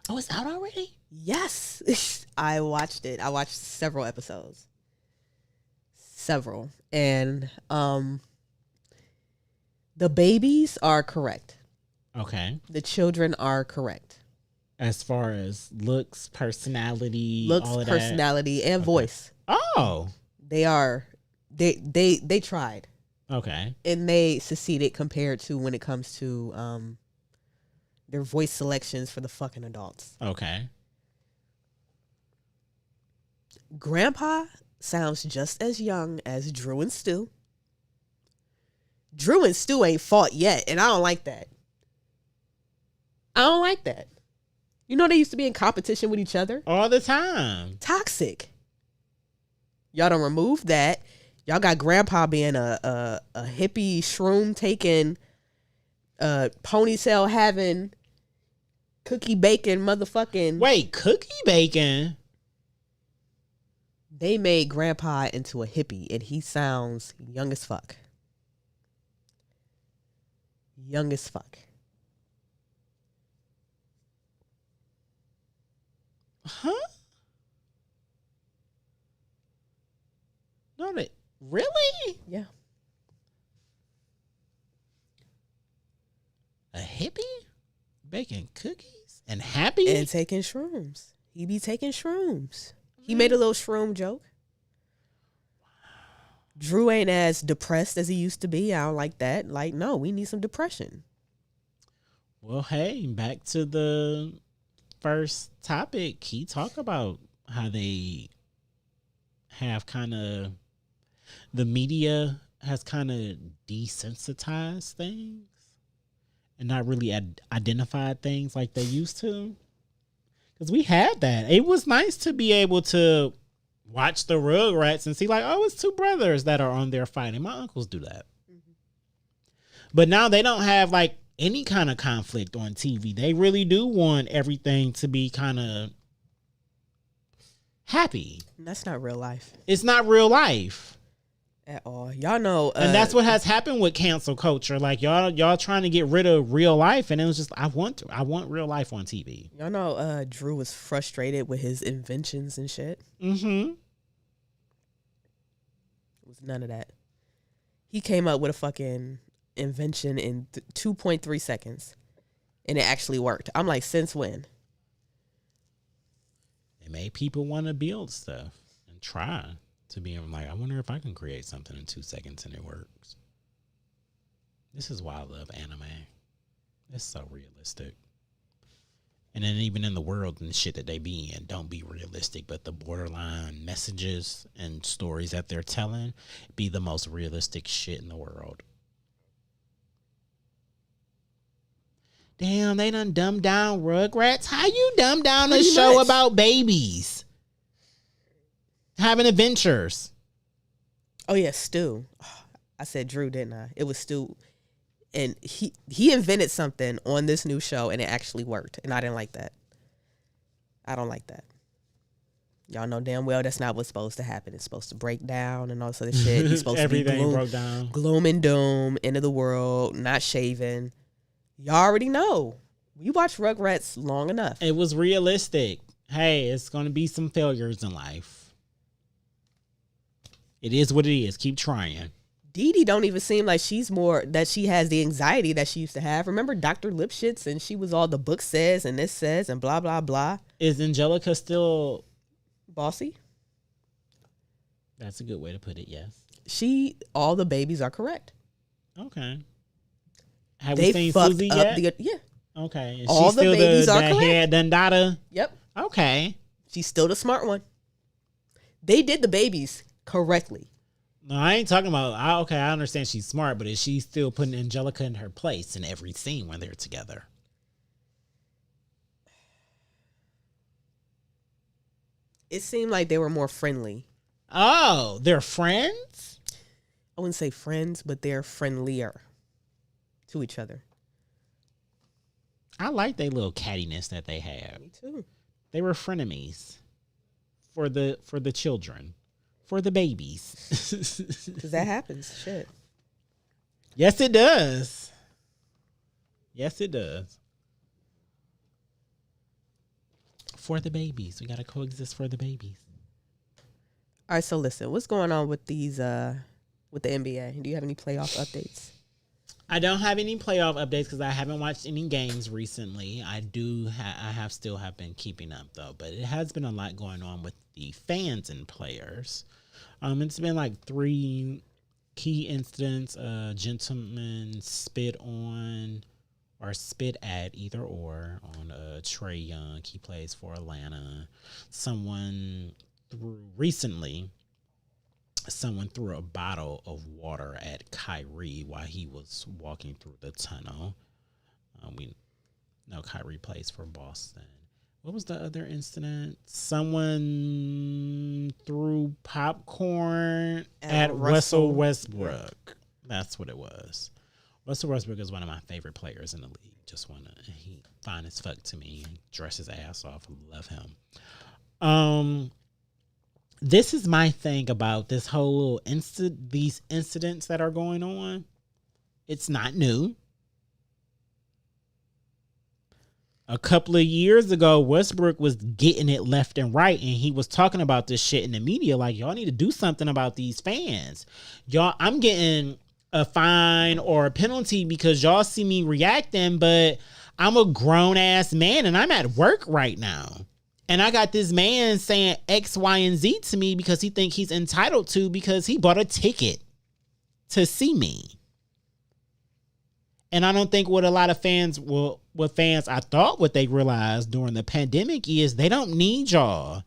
Oh, it's out already? Yes, I watched it. I watched several episodes. And the babies are correct. Okay. The children are correct. As far as looks, personality, Looks, all of personality, and voice. that. Oh. They are. They tried. Okay. And they succeeded compared to when it comes to their voice selections for the fucking adults. Okay. Grandpa sounds just as young as Drew and Stu. Drew and Stu ain't fought yet, and I don't like that. You know they used to be in competition with each other? All the time. Toxic. Y'all done removed that. Y'all got Grandpa being a hippie shroom taking, ponytail having, cookie bacon motherfucking. Wait, cookie bacon? They made Grandpa into a hippie, and he sounds young as fuck. Young as fuck. Huh? No, they really? Yeah. A hippie? Baking cookies? And happy? And taking shrooms. He be taking shrooms. He made a little shroom joke. Drew ain't as depressed as he used to be. I don't like that. Like, no, we need some depression. Well, hey, back to the first topic. He talked about how they have kind of, the media has kind of desensitized things and not really identified things like they used to. Because we had that. It was nice to be able to watch the Rugrats and see like, oh, it's two brothers that are on there fighting. My uncles do that. Mm-hmm. But now they don't have like any kind of conflict on TV. They really do want everything to be kind of happy. That's not real life. It's not real life. At all. Y'all know. And that's what has happened with cancel culture. Like y'all trying to get rid of real life. And it was just, I want real life on TV. Y'all know Drew was frustrated with his inventions and shit. Mm-hmm. It was none of that. He came up with a fucking invention in 2.3 seconds. And it actually worked. I'm like, since when? It made people want to build stuff and try to be like, I wonder if I can create something in 2 seconds and it works. This is why I love anime. It's so realistic. And then even in the world and shit that they be in, don't be realistic, but the borderline messages and stories that they're telling be the most realistic shit in the world. Damn, they done dumbed down Rugrats. How you dumb down a show about babies having adventures? Oh yeah, Stu. I said Drew, didn't I? It was Stu, and he invented something on this new show, and it actually worked. And I didn't like that. I don't like that. Y'all know damn well that's not what's supposed to happen. It's supposed to break down and all this other shit. He's supposed to be gloom and doom, end of the world, not shaving. Y'all already know. You watch Rugrats long enough. It was realistic. Hey, it's going to be some failures in life. It is what it is. Keep trying. Dee Dee don't even seem like she has the anxiety that she used to have. Remember Dr. Lipschitz, and she was all the book says and this says and blah, blah, blah. Is Angelica still bossy? That's a good way to put it, yes. All the babies are correct. Okay. Have we seen Susie yet? Yeah. Okay. Is all she still the babies are correct. Head Dundada? Yep. Okay. She's still the smart one. They did the babies correctly. No, I ain't talking about. I understand she's smart, but is she still putting Angelica in her place in every scene when they're together? It seemed like they were more friendly. Oh, they're friends? I wouldn't say friends, but they're friendlier. to each other. I like their little cattiness that they have. Me too. They were frenemies for the children, for the babies. Because that happens. Shit. Yes, it does. Yes, it does. For the babies. We got to coexist for the babies. All right, so listen, what's going on with these with the NBA? Do you have any playoff updates? I don't have any playoff updates because I haven't watched any games recently. I still have been keeping up though, but it has been a lot going on with the fans and players. It's been like 3 key incidents. A gentleman spit on or spit at either or on Trae Young. He plays for Atlanta. Someone threw a bottle of water at Kyrie while he was walking through the tunnel. We know Kyrie plays for Boston. What was the other incident? Someone threw popcorn at Russell Westbrook. That's what it was. Russell Westbrook is one of my favorite players in the league. He fine as fuck to me. Dress his ass off. Love him. This is my thing about this whole these incidents that are going on. It's not new. A couple of years ago, Westbrook was getting it left and right, and he was talking about this shit in the media like, y'all need to do something about these fans. Y'all, I'm getting a fine or a penalty because y'all see me reacting, but I'm a grown-ass man, and I'm at work right now. And I got this man saying X, Y, and Z to me because he think he's entitled to because he bought a ticket to see me. And I don't think what a lot of fans I thought what they realized during the pandemic is they don't need y'all.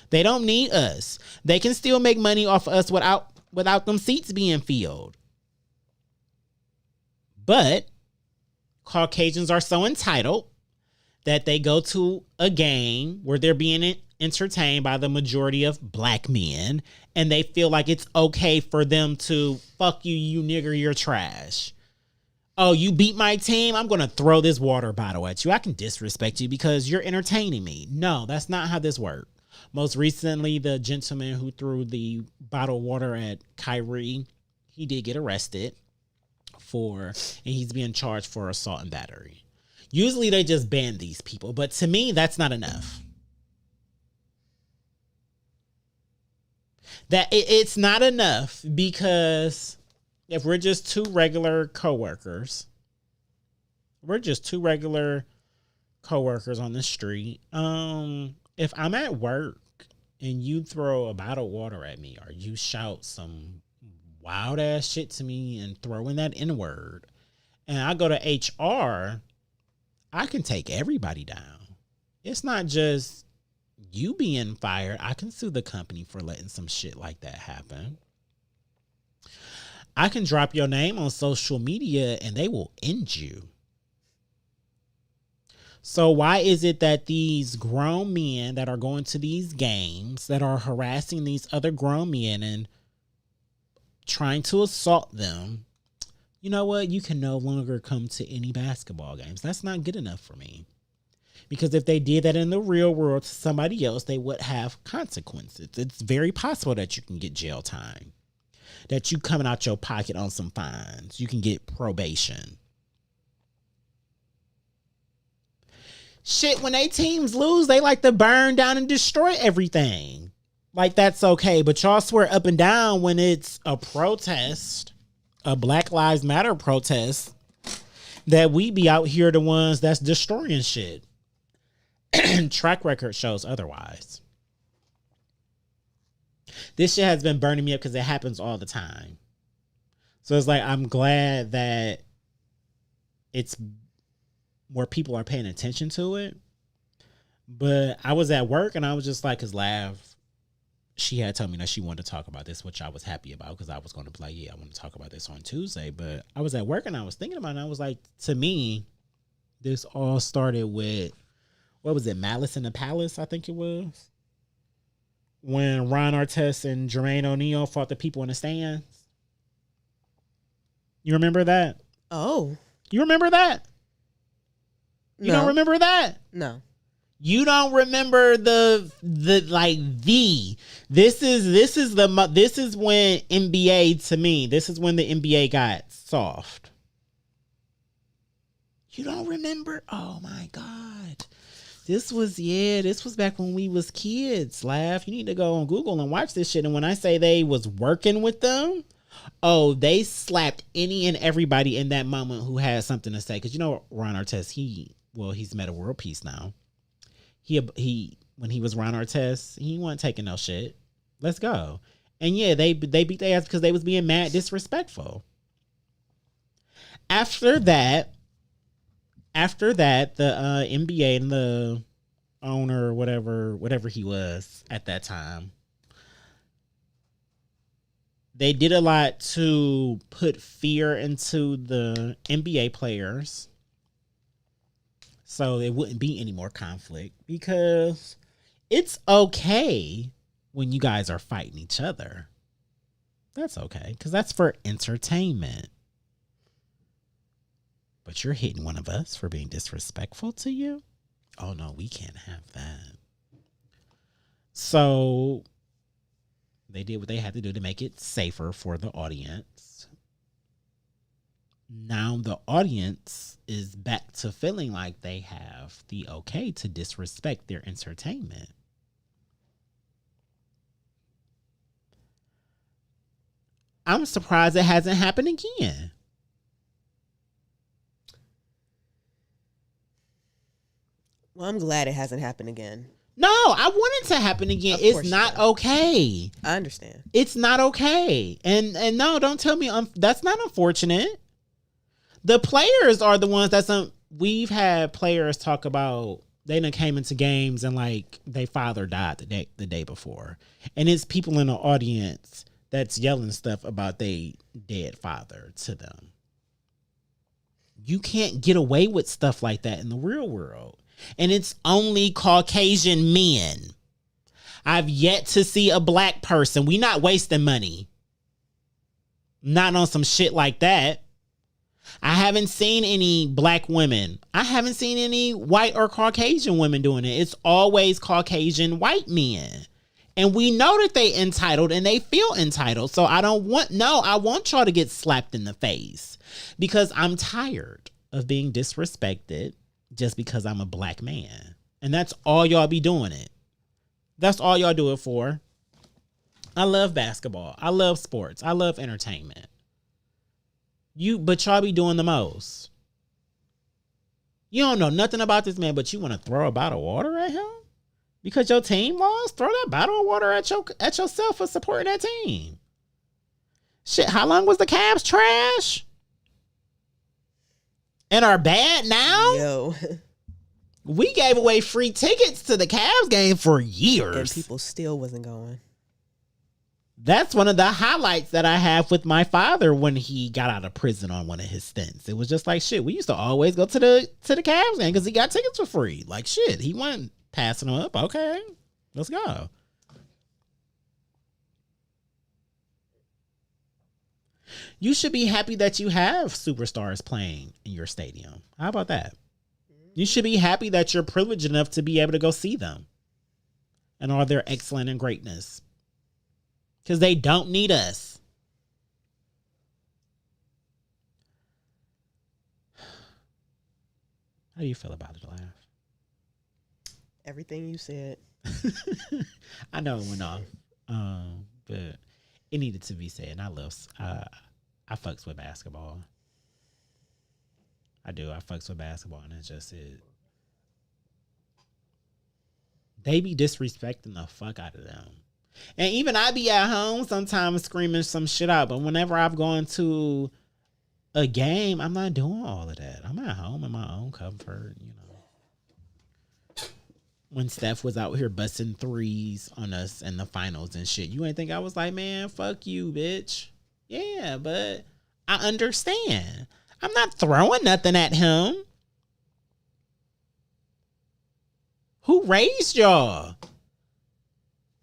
They don't need us. They can still make money off of us without them seats being filled. But Caucasians are so entitled that they go to a game where they're being entertained by the majority of black men, and they feel like it's okay for them to fuck you, you nigger, you're trash. Oh, you beat my team? I'm going to throw this water bottle at you. I can disrespect you because you're entertaining me. No, that's not how this works. Most recently, the gentleman who threw the bottled water at Kyrie, he did get arrested and he's being charged for assault and battery. Usually they just ban these people, but to me, that's not enough. It's not enough because if we're just two regular coworkers on the street, if I'm at work and you throw a bottle of water at me or you shout some wild ass shit to me and throw in that N-word and I go to HR, I can take everybody down. It's not just you being fired. I can sue the company for letting some shit like that happen. I can drop your name on social media and they will end you. So why is it that these grown men that are going to these games that are harassing these other grown men and trying to assault them, you know what? You can no longer come to any basketball games. That's not good enough for me. Because if they did that in the real world to somebody else, they would have consequences. It's very possible that you can get jail time. That you coming out your pocket on some fines. You can get probation. Shit, when they teams lose, they like to burn down and destroy everything. Like, that's okay. But y'all swear up and down when it's a protest, a Black Lives Matter protest, that we be out here the ones that's destroying shit. Track record shows otherwise. This shit has been burning me up because it happens all the time. So it's like, I'm glad that it's more people are paying attention to it. But I was at work and I was just like, because Lav, she had told me that she wanted to talk about this, which I was happy about because I was going to be like, yeah, I want to talk about this on Tuesday. But I was at work and I was thinking about it. And I was like, to me, this all started with, what was it, Malice in the Palace, I think it was? When Ron Artest and Jermaine O'Neal fought the people in the stands. You remember that? Oh. You remember that? You don't remember that? No. You don't remember this is when NBA, to me, this is when the NBA got soft. You don't remember? Oh my God. This was back when we was kids, Laugh. You need to go on Google and watch this shit. And when I say they was working with them, oh, they slapped any and everybody in that moment who had something to say. Because you know Ron Artest, he's meta world peace now. He when he was Ron Artest, he wasn't taking no shit. Let's go. And yeah, they beat their ass because they was being mad disrespectful. After that, the NBA and the owner, whatever he was at that time, they did a lot to put fear into the NBA players so there wouldn't be any more conflict, because it's okay when you guys are fighting each other. That's okay, because that's for entertainment. But you're hitting one of us for being disrespectful to you? Oh no, we can't have that. So they did what they had to do to make it safer for the audience. Now the audience is back to feeling like they have the okay to disrespect their entertainment. I'm surprised it hasn't happened again. Well, I'm glad it hasn't happened again. No, I want it to happen again. It's not okay. I understand. It's not okay. And no, don't tell me that's not unfortunate. The players are the ones we've had players talk about they done came into games and like their father died the day before. And it's people in the audience that's yelling stuff about their dead father to them. You can't get away with stuff like that in the real world. And it's only Caucasian men. I've yet to see a black person. We not wasting money. Not on some shit like that. I haven't seen any black women. I haven't seen any white or Caucasian women doing it. It's always Caucasian white men. And we know that they entitled and they feel entitled. So I want y'all to get slapped in the face, because I'm tired of being disrespected just because I'm a black man. And that's all y'all be doing it. That's all y'all do it for. I love basketball. I love sports. I love entertainment. But y'all be doing the most. You don't know nothing about this man, but you want to throw a bottle of water at him? Because your team lost? Throw that bottle of water at yourself for supporting that team. Shit, how long was the Cavs trash? And are bad now? Yo. We gave away free tickets to the Cavs game for years. And people still wasn't going. That's one of the highlights that I have with my father when he got out of prison on one of his stints. It was just like, shit, we used to always go to the Cavs game because he got tickets for free. Like, shit, he wasn't passing them up. Okay, let's go. You should be happy that you have superstars playing in your stadium. How about that? You should be happy that you're privileged enough to be able to go see them and all their excellence and greatness. Because they don't need us. How do you feel about it, Laugh? Everything you said. I know it went off. But it needed to be said. And I fucks with basketball. I do. I fucks with basketball, and it's just it. They be disrespecting the fuck out of them. And even I be at home sometimes screaming some shit out. But whenever I've gone to a game, I'm not doing all of that. I'm at home in my own comfort, you know. When Steph was out here busting threes on us in the finals and shit, you ain't think I was like, man, fuck you, bitch. Yeah, but I understand. I'm not throwing nothing at him. Who raised y'all?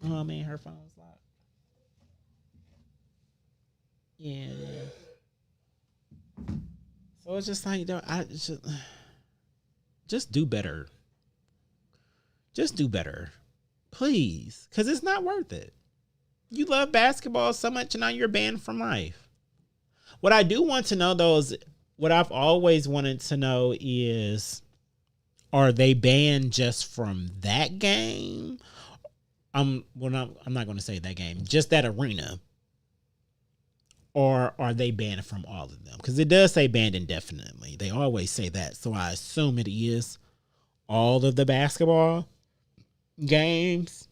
Oh, man, her phone's locked. Yeah. So it's just like, just do better. Just do better, please, because it's not worth it. You love basketball so much, and now you're banned from life. What I do want to know, though, is what I've always wanted to know is, are they banned just from that game? I'm not going to say that game, just that arena. Or are they banned from all of them? Because it does say banned indefinitely. They always say that. So I assume it is all of the basketball games.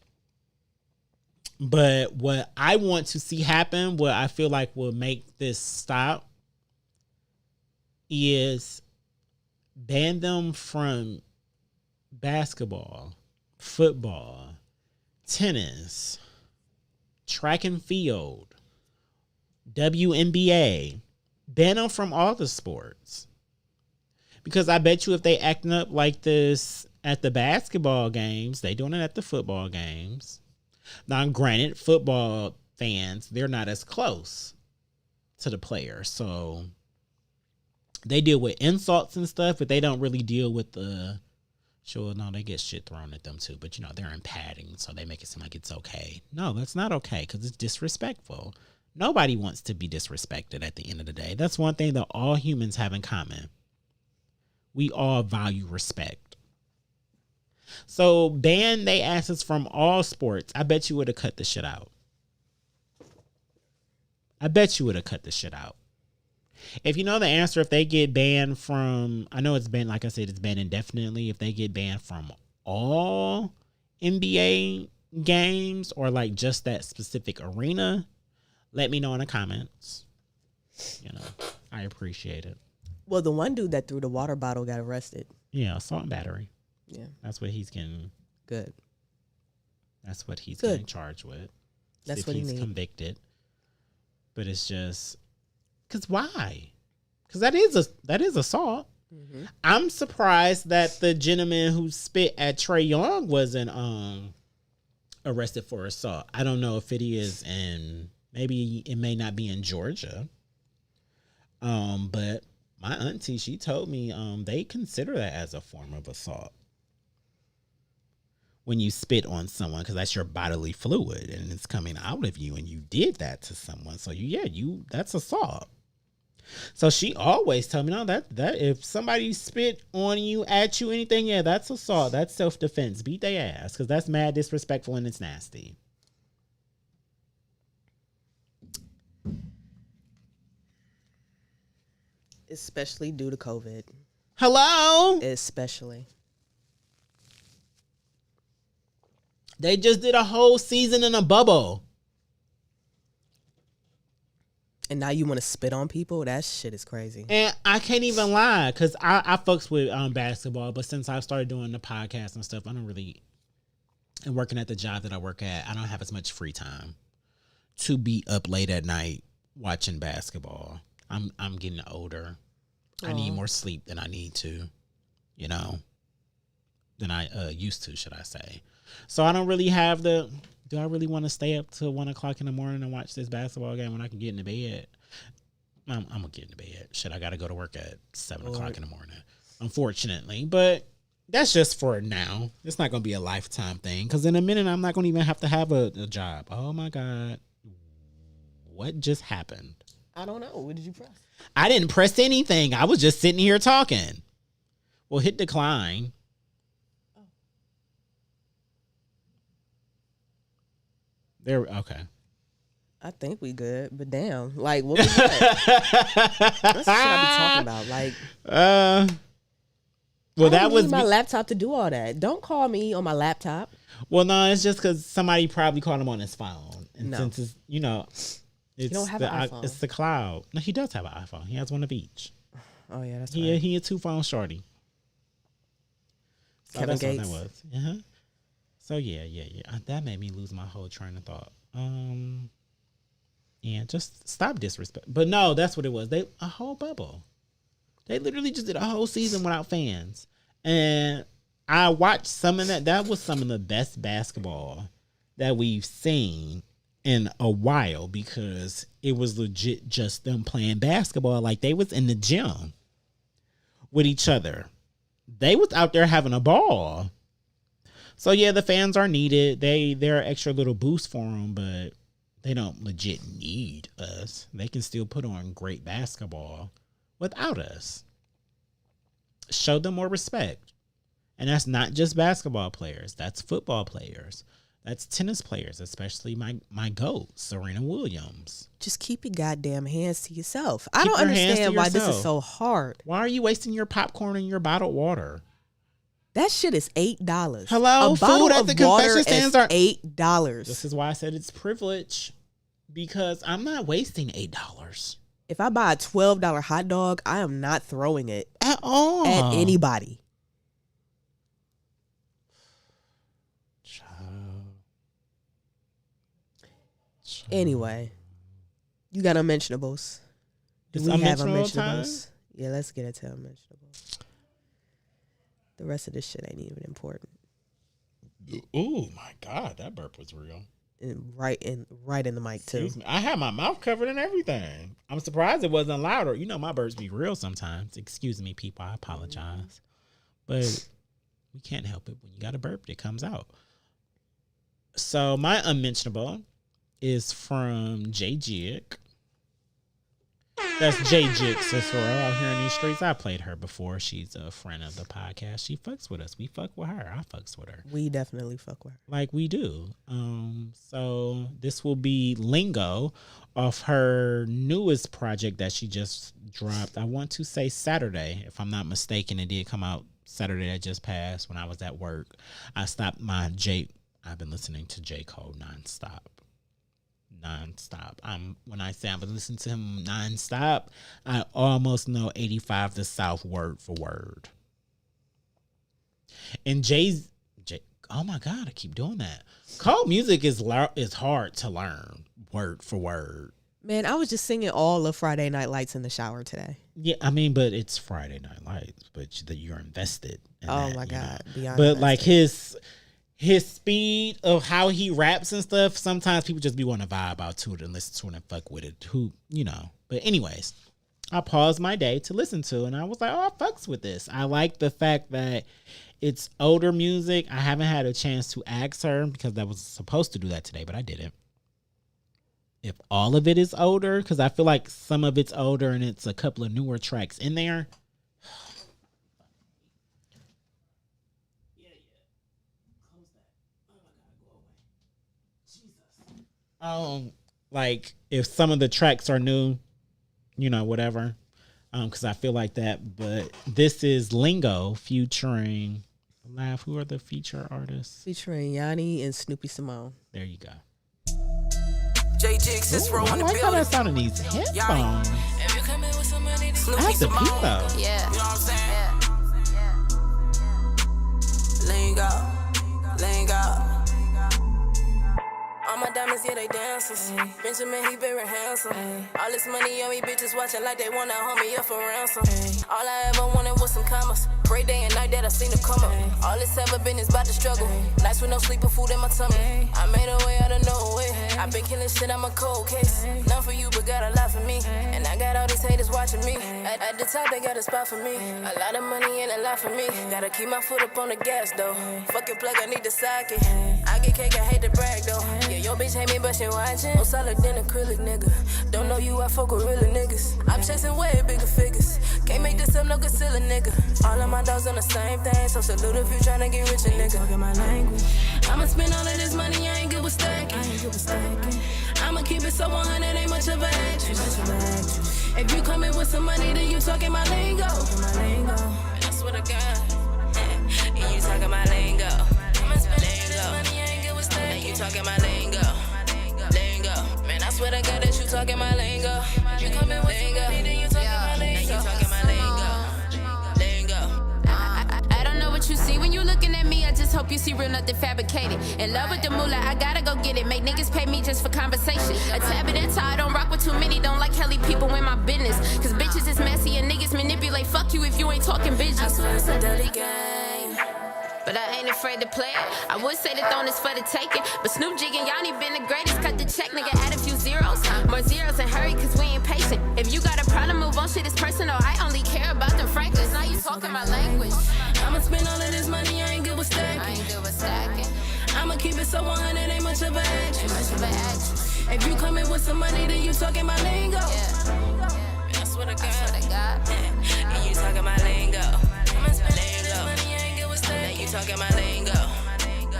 But what I want to see happen, what I feel like will make this stop, is ban them from basketball, football, tennis, track and field, WNBA. Ban them from all the sports. Because I bet you if they acting up like this at the basketball games, they doing it at the football games. Now, granted, football fans, they're not as close to the player. So they deal with insults and stuff, but they don't really deal with the... Sure, no, they get shit thrown at them too. But, they're in padding, so they make it seem like it's okay. No, that's not okay because it's disrespectful. Nobody wants to be disrespected at the end of the day. That's one thing that all humans have in common. We all value respect. So ban they asses from all sports. I bet you would have cut the shit out. I bet you would have cut the shit out. If you know the answer, if they get banned from, I know it's banned, like I said, it's banned indefinitely. If they get banned from all NBA games or like just that specific arena, let me know in the comments. I appreciate it. Well, the one dude that threw the water bottle got arrested. Yeah, assault and battery. Yeah. That's what he's getting. Good. That's what he's getting charged with. That's if what he's he convicted. But it's just, because why? Because that is assault. Mm-hmm. I'm surprised that the gentleman who spit at Trae Young wasn't arrested for assault. I don't know if it is in, maybe it may not be in Georgia. But my auntie, she told me they consider that as a form of assault. When you spit on someone, because that's your bodily fluid and it's coming out of you, and you did that to someone. So that's assault. So she always told me, no, that if somebody spit on you, at you, anything, that's assault. That's self-defense. Beat their ass, because that's mad disrespectful and it's nasty. Especially due to COVID. Hello? Especially. They just did a whole season in a bubble. And now you want to spit on people? That shit is crazy. And I can't even lie, because I fucks with basketball, but since I started doing the podcast and stuff, I don't really, and working at the job that I work at, I don't have as much free time to be up late at night watching basketball. I'm getting older. I need more sleep than I need to, than I used to, should I say. So I don't really have do I really want to stay up till 1 o'clock in the morning and watch this basketball game when I can get into bed? I'm going to get into bed. Shit, I got to go to work at 7 o'clock in the morning, unfortunately. But that's just for now. It's not going to be a lifetime thing, because in a minute, I'm not going to even have to have a job. Oh, my God. What just happened? I don't know. What did you press? I didn't press anything. I was just sitting here talking. Well, hit decline. There, okay. I think we good, but damn, like, what was that? That's the shit I be talking about. Like, well, I don't need my laptop to do all that. Don't call me on my laptop. Well, no, it's just because somebody probably called him on his phone, and since it's it's you don't have an iPhone. It's the cloud. No, he does have an iPhone. He has one of each. Oh yeah, that's right. Right. He a 2-phone shorty. So Kevin Gates. What that was. Uh-huh. So yeah. That made me lose my whole train of thought. Yeah, just stop disrespect. But no, that's what it was. A whole bubble. They literally just did a whole season without fans. And I watched some of that. That was some of the best basketball that we've seen in a while, because it was legit just them playing basketball like they was in the gym. with each other. They was out there having a ball. So yeah, the fans are needed. They're an extra little boost for them, but they don't legit need us. They can still put on great basketball without us. Show them more respect. And that's not just basketball players. That's football players. That's tennis players, especially my GOAT, Serena Williams. Just keep your goddamn hands to yourself. I don't understand why this is so hard. Why are you wasting your popcorn and your bottled water? That shit is $8. Hello, a bottle food at of the concession stands are $8. This is why I said it's privilege, because I'm not wasting $8 If I buy a $12 hot dog, I am not throwing it at all at anybody. Anyway, you got unmentionables. Do we have unmentionables? Yeah, let's get into unmentionables. The rest of this shit ain't even important. Oh my God, that burp was real. And right in the mic too. I had my mouth covered and everything. I'm surprised it wasn't louder. You know my burps be real sometimes. Excuse me, people. I apologize, but we can't help it. When you got a burp, it comes out. So my unmentionable is from J Jig. That's J Jig Cicero out here in these streets. I played her before. She's a friend of the podcast. She fucks with us. We fuck with her. I fucks with her. We definitely fuck with her. Like we do. So this will be Lingo off her newest project that she just dropped. I want to say Saturday, if I'm not mistaken. It did come out Saturday that just passed when I was at work. I've been listening to J. Cole nonstop. When I say I've been listening to him nonstop, I almost know 85 the South word for word. And oh my God, I keep doing that. Cole music is hard to learn word for word. Man, I was just singing all of Friday Night Lights in the shower today. Yeah, I mean, but it's Friday Night Lights, but you're invested in oh that, my God, beyond but invested. Like his speed of how he raps and stuff, sometimes people just be wanting to vibe out to it and listen to it and fuck with it. But anyways, I paused my day to listen to it and I was like, oh, I fucks with this. I like the fact that it's older music. I haven't had a chance to ask her because I was supposed to do that today, but I didn't. If all of it is older, because I feel like some of it's older and it's a couple of newer tracks in there. Like if some of the tracks are new, whatever, because I feel like that. But this is Lingo featuring Laugh. Who are the feature artists? Featuring Yanni and Snoopy Simone. There you go. J Jigs is Ooh, I like how that sound in these headphones. I have to peep though. Yeah. You know what I'm saying? Lingo. All my diamonds, yeah, they dancers. Benjamin, he very handsome. All this money on me, bitches watching like they wanna hold me up for ransom. All I ever wanted was some commas. Pray day and night that I seen them come up. All this ever been is about the struggle. Nights with no sleep or food in my tummy. I made a way out of no way. I been killing shit, I'm a cold case. None for you, but got a lot for me. And I got all these haters watching me. At the top, they got a spot for me. A lot of money and a lot for me. Gotta keep my foot up on the gas, though. Fuck your plug, I need the socket. I get cake, I hate to brag, though. Yeah, your bitch hate me, but she watching. No solid than acrylic, nigga. Don't know you, I fuck with real niggas. I'm chasing way bigger figures. Can't make this up, no concealer, nigga. All of my dogs on the same thing, so salute if you tryna get rich, nigga. Talking my language. I'ma spend all of this money, I ain't good with stacking. I'ma keep it so 100, ain't much of an actress. If you coming with some money, then you talking my lingo. And I swear to God, and you talking my lingo. I'ma spend all this money, I ain't good with stacking. You talking my lingo. Man, I swear to God that you talking my lingo. You coming with some money, then you talking my lingo. You talking my lingo. I don't know what you see when you looking at me. I just hope you see real, nothing fabricated. In love with the moolah, I gotta go get it. Make niggas pay me just for conversation. A tab it into I don't rock with too many. Don't like Kelly people in my business. Cause bitches is messy and niggas manipulate. Fuck you if you ain't talking business. I swear it's a dirty game. But I ain't afraid to play it. I would say the throne is for the taking. But Snoop Jig and Yanni been the greatest. Cut the check, nigga, add a few zeros. More zeros and hurry, cause we ain't patient. If you got a problem, move on, shit is personal. I only care about them Franklins. Now you talking my language. I'ma spend all of this money, I ain't good with stacking. I ain't good with stacking. I'ma keep it so 100, ain't much of an action. Ain't much of an action. If you come in with some money, then you talking my lingo. Yeah. That's what I got. That's what I got. And you talking my lingo. I'ma spend all this money, I ain't good with stacking. Now you talking my lingo.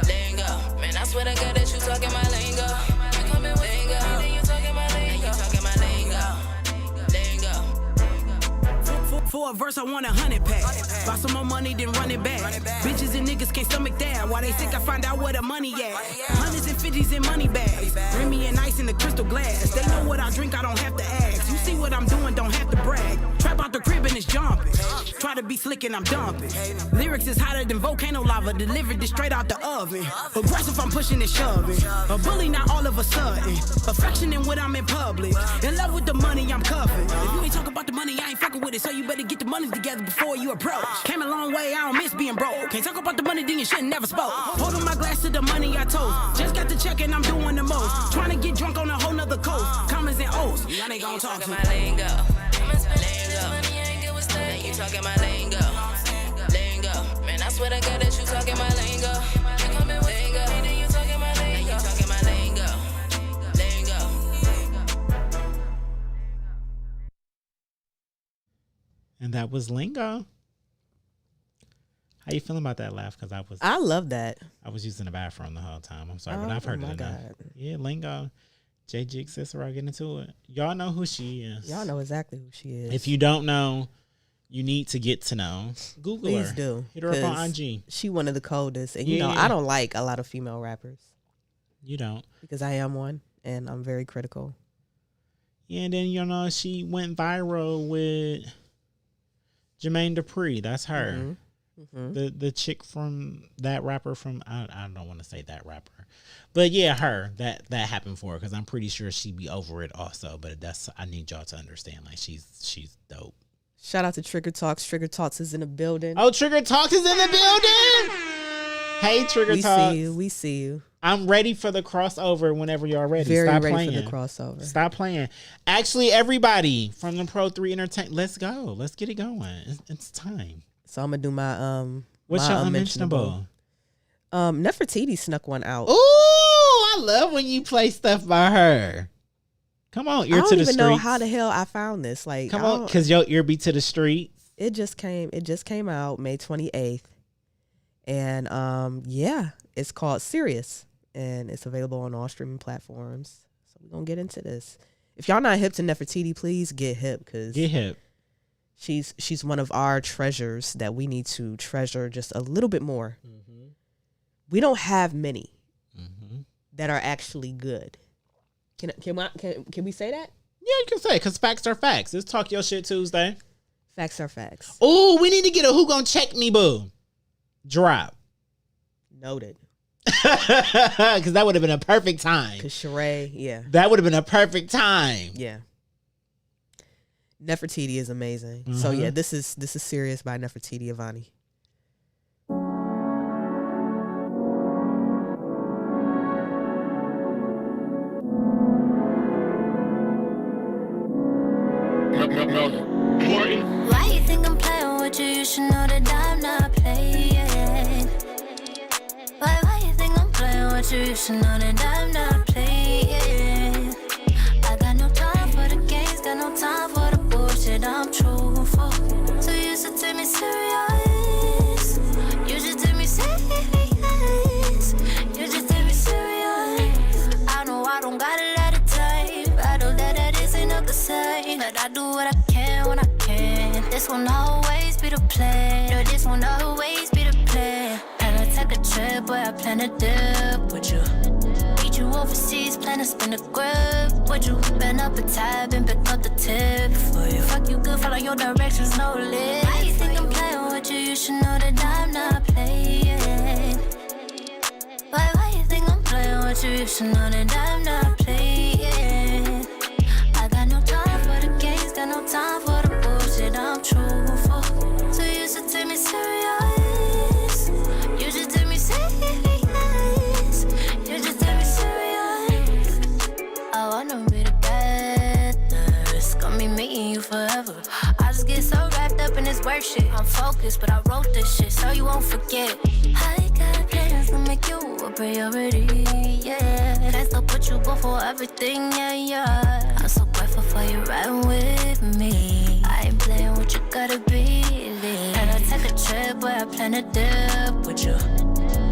Lingo. Man, I swear to God that you talking my lingo. You come in with lingo. Then you talking my lingo. You talking my lingo. For a verse, I want 100 packs. Buy some more money, then run it back. Bitches and niggas can't stomach that. Why they sick, I find out where the money at. Hundreds and fifties in money bags. Remy and ice in the crystal glass. They know what I drink, I don't have to ask. You see what I'm doing, don't have to brag. Trap out the crib and it's jumping. Try to be slick and I'm dumping. Lyrics is hotter than volcano lava. Delivered it straight out the oven. Aggressive, I'm pushing and shoving. A bully, not all of a sudden. Affectionate when I'm in public. In love with the money, I'm covered. If you ain't talking about the money, I ain't fucking with it. So you better get the money together before you approach. Came a long way, I don't miss being broke. Can't talk about the money, then you shouldn't never spoke. Holding my glass to the money I toast. Just got the check and I'm doing the most. Trying to get drunk on a whole nother coast. Commas and O's, y'all ain't gon' talk to me. My lingo. Now you talking my lingo. Lingo. Man, I swear to God that you talking my lingo. You come in with lingo. Then you talking my lingo. Now you talking my lingo. Lingo. And that was Lingo. How you feeling about that laugh? Because I love that. I was using the bathroom the whole time. I'm sorry, but I've heard it enough. God. Yeah, Lingo. J Jig Cicero, get into it. Y'all know who she is. Y'all know exactly who she is. If you don't know, you need to get to know. Google her. Please do. Hit her up on 'cause IG. She one of the coldest. And you know, Yeah. I don't like a lot of female rappers You don't. because I am one and I'm very critical. Yeah, and then, you know, she went viral with Jermaine Dupri. That's her. Mm-hmm. The chick from that rapper from, I don't want to say that rapper. But yeah, her. That happened for her because I'm pretty sure she'd be over it also. But I need y'all to understand, like, she's dope. Shout out to Trigger Talks. Trigger Talks is in the building. Oh, Trigger Talks is in the building. Hey, Trigger we Talks. see you. We see you. I'm ready for the crossover whenever y'all ready. Very Stop ready playing. for the crossover. Stop playing. Actually, everybody from the Pro 3 Entertainment, let's go. Let's get it going. It's time. So I'm gonna do my What's my your unmentionable? Nefertiti snuck one out. Ooh, I love when you play stuff by her. Come on, I ear to don't the even streets. know how the hell I found this. Like, Come on, because your ear be to the streets. it just came out May 28th, and yeah, it's called Serious, and it's available on all streaming platforms. So we're gonna get into this. If y'all not hip to Nefertiti, please get hip because Get hip. she's one of our treasures that we need to treasure just a little bit more. Mm-hmm. We don't have many Mm-hmm. that are actually good. Can we say that? Yeah, you can say because facts are facts. It's Talk Your Shit Tuesday. Facts are facts. Ooh, we need to get a Who Gon' Check Me Boo drop. Noted. Because that would have been a perfect time. Cause Sheree, yeah, That would have been a perfect time. yeah. Nefertiti is amazing. So yeah, this is Serious by Nefertiti Avani. Why you think I'm playing with you? You should know that I'm not playing. Why you think I'm playing with you? You should know that I'm not playing. I got no time for the games, got no time for the bullshit. I'm truthful. So you used to take me serious. You just take me serious. You just take me serious. I know I don't got a lot of time. I know that isn't up the same. But I do what I can when I can. This won't always be the plan. No, this won't always be the plan. And I take a trip where I plan to dip with you. Meet you overseas, plan to spend a grip with you. Bend up a tab and pick up the tip for you. Fuck you good, follow your directions, no limit. Why you think I'm playing with you? You should know that I'm not playing. Why you think I'm playing with you? You should know that I'm not playing. I got no time for the games, got no time for the bullshit. I'm truthful. So you used to take me serious. You just take me serious. You just take me serious. I wanna be the bad nurse. Come want me meeting you forever. I just get so wrapped up in this work shit. I'm focused, but I wrote this shit so you won't forget. I got plans to make you a priority, yeah. Can't still put you before everything, yeah, yeah. I'm so grateful for you riding with me. I ain't playing what you gotta believe. And I take a trip where I plan to dip with you.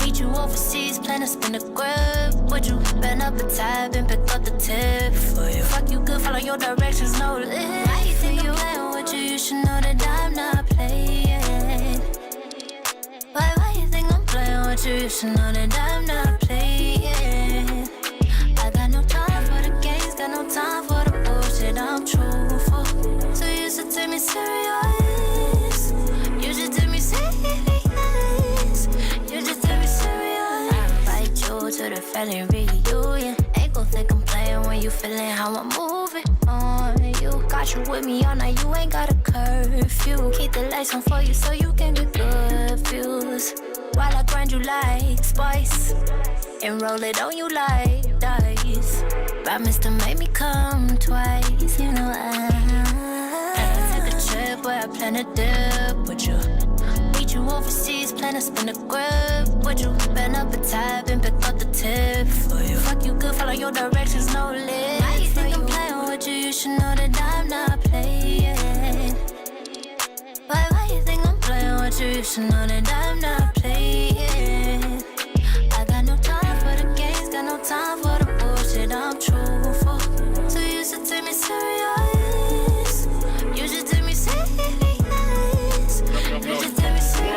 Meet you overseas, plan to spin the grip. Would you bend up a tab and pick up the tip for you? Fuck you good, follow your directions, no limit. Why you think I'm playing with you? You should know that I'm not playing. Why you think I'm playing with you? You should know that I'm not playing. I got no time for the games, got no time for the bullshit. I'm truthful, so you should take me serious. You should take me serious. You just take me serious. I invite you to the family reunion. Ain't gon' think I'm playing when you feeling how I'm moving on you. Got you with me all night, you ain't got a curfew. Keep the lights on for you so you can get good views. While I grind you like spice and roll it on you like dice. Promise to make me come twice, you know I take a trip where I plan to dip with you. Meet you overseas, plan to spin the grip. Would you bend up a tab and pick up the tip for you? Fuck you good, follow your directions, no limit. Why you think I'm playing with you? You should know that I'm not playing. Why you think I'm playing with you? You should know that I'm not playing. I got no time for the games, got no time for the bullshit. I'm truthful, so you should take me serious. You should take me serious. You should take me serious.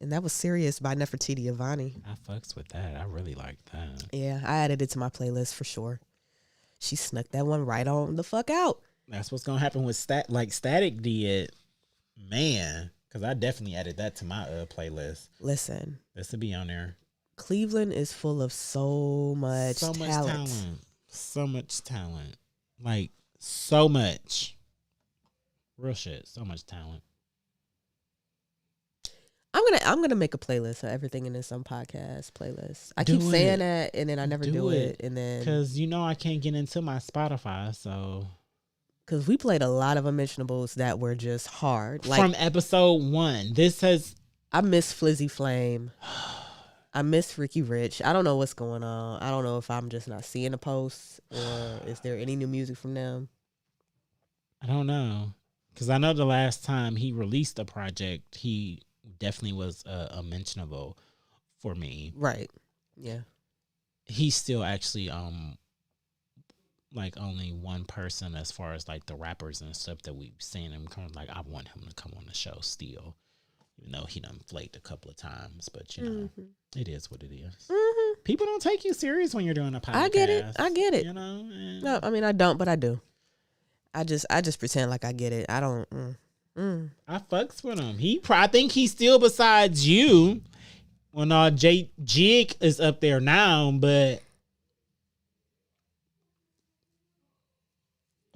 And that was Serious by Nefertiti Avani. I fucks with that. I really like that. Yeah, I added it to my playlist for sure. She snuck that one right on the fuck out. That's what's gonna happen with Static did, man. Because I definitely added that to my playlist. Listen, This will be on there. Cleveland is full of so much talent. So much talent. Like so much. Real shit. So much talent. I'm gonna make a playlist of everything in this podcast playlist. I keep Do saying it. that, and then I never do it. And then because I can't get into my Spotify, so because we played a lot of unmentionables that were just hard. Like from episode 1, this has. I miss Flizzy Flame. I miss Ricky Rich. I don't know what's going on. I don't know if I'm just not seeing the posts or is there any new music from them. I don't know, because I know the last time he released a project, he definitely was a mentionable for me. Right. Yeah. He's still actually like only one person as far as like the rappers and stuff that we've seen him come. Like I want him to come on the show still, even though he done flaked a couple of times. But you know, it is what it is. Mm-hmm. People don't take you serious when you're doing a podcast. I get it. You know. And No, I mean I don't, but I do. I just pretend like I get it. I don't. I fucks with him. I think he's still besides you. Well, Jig is up there now, but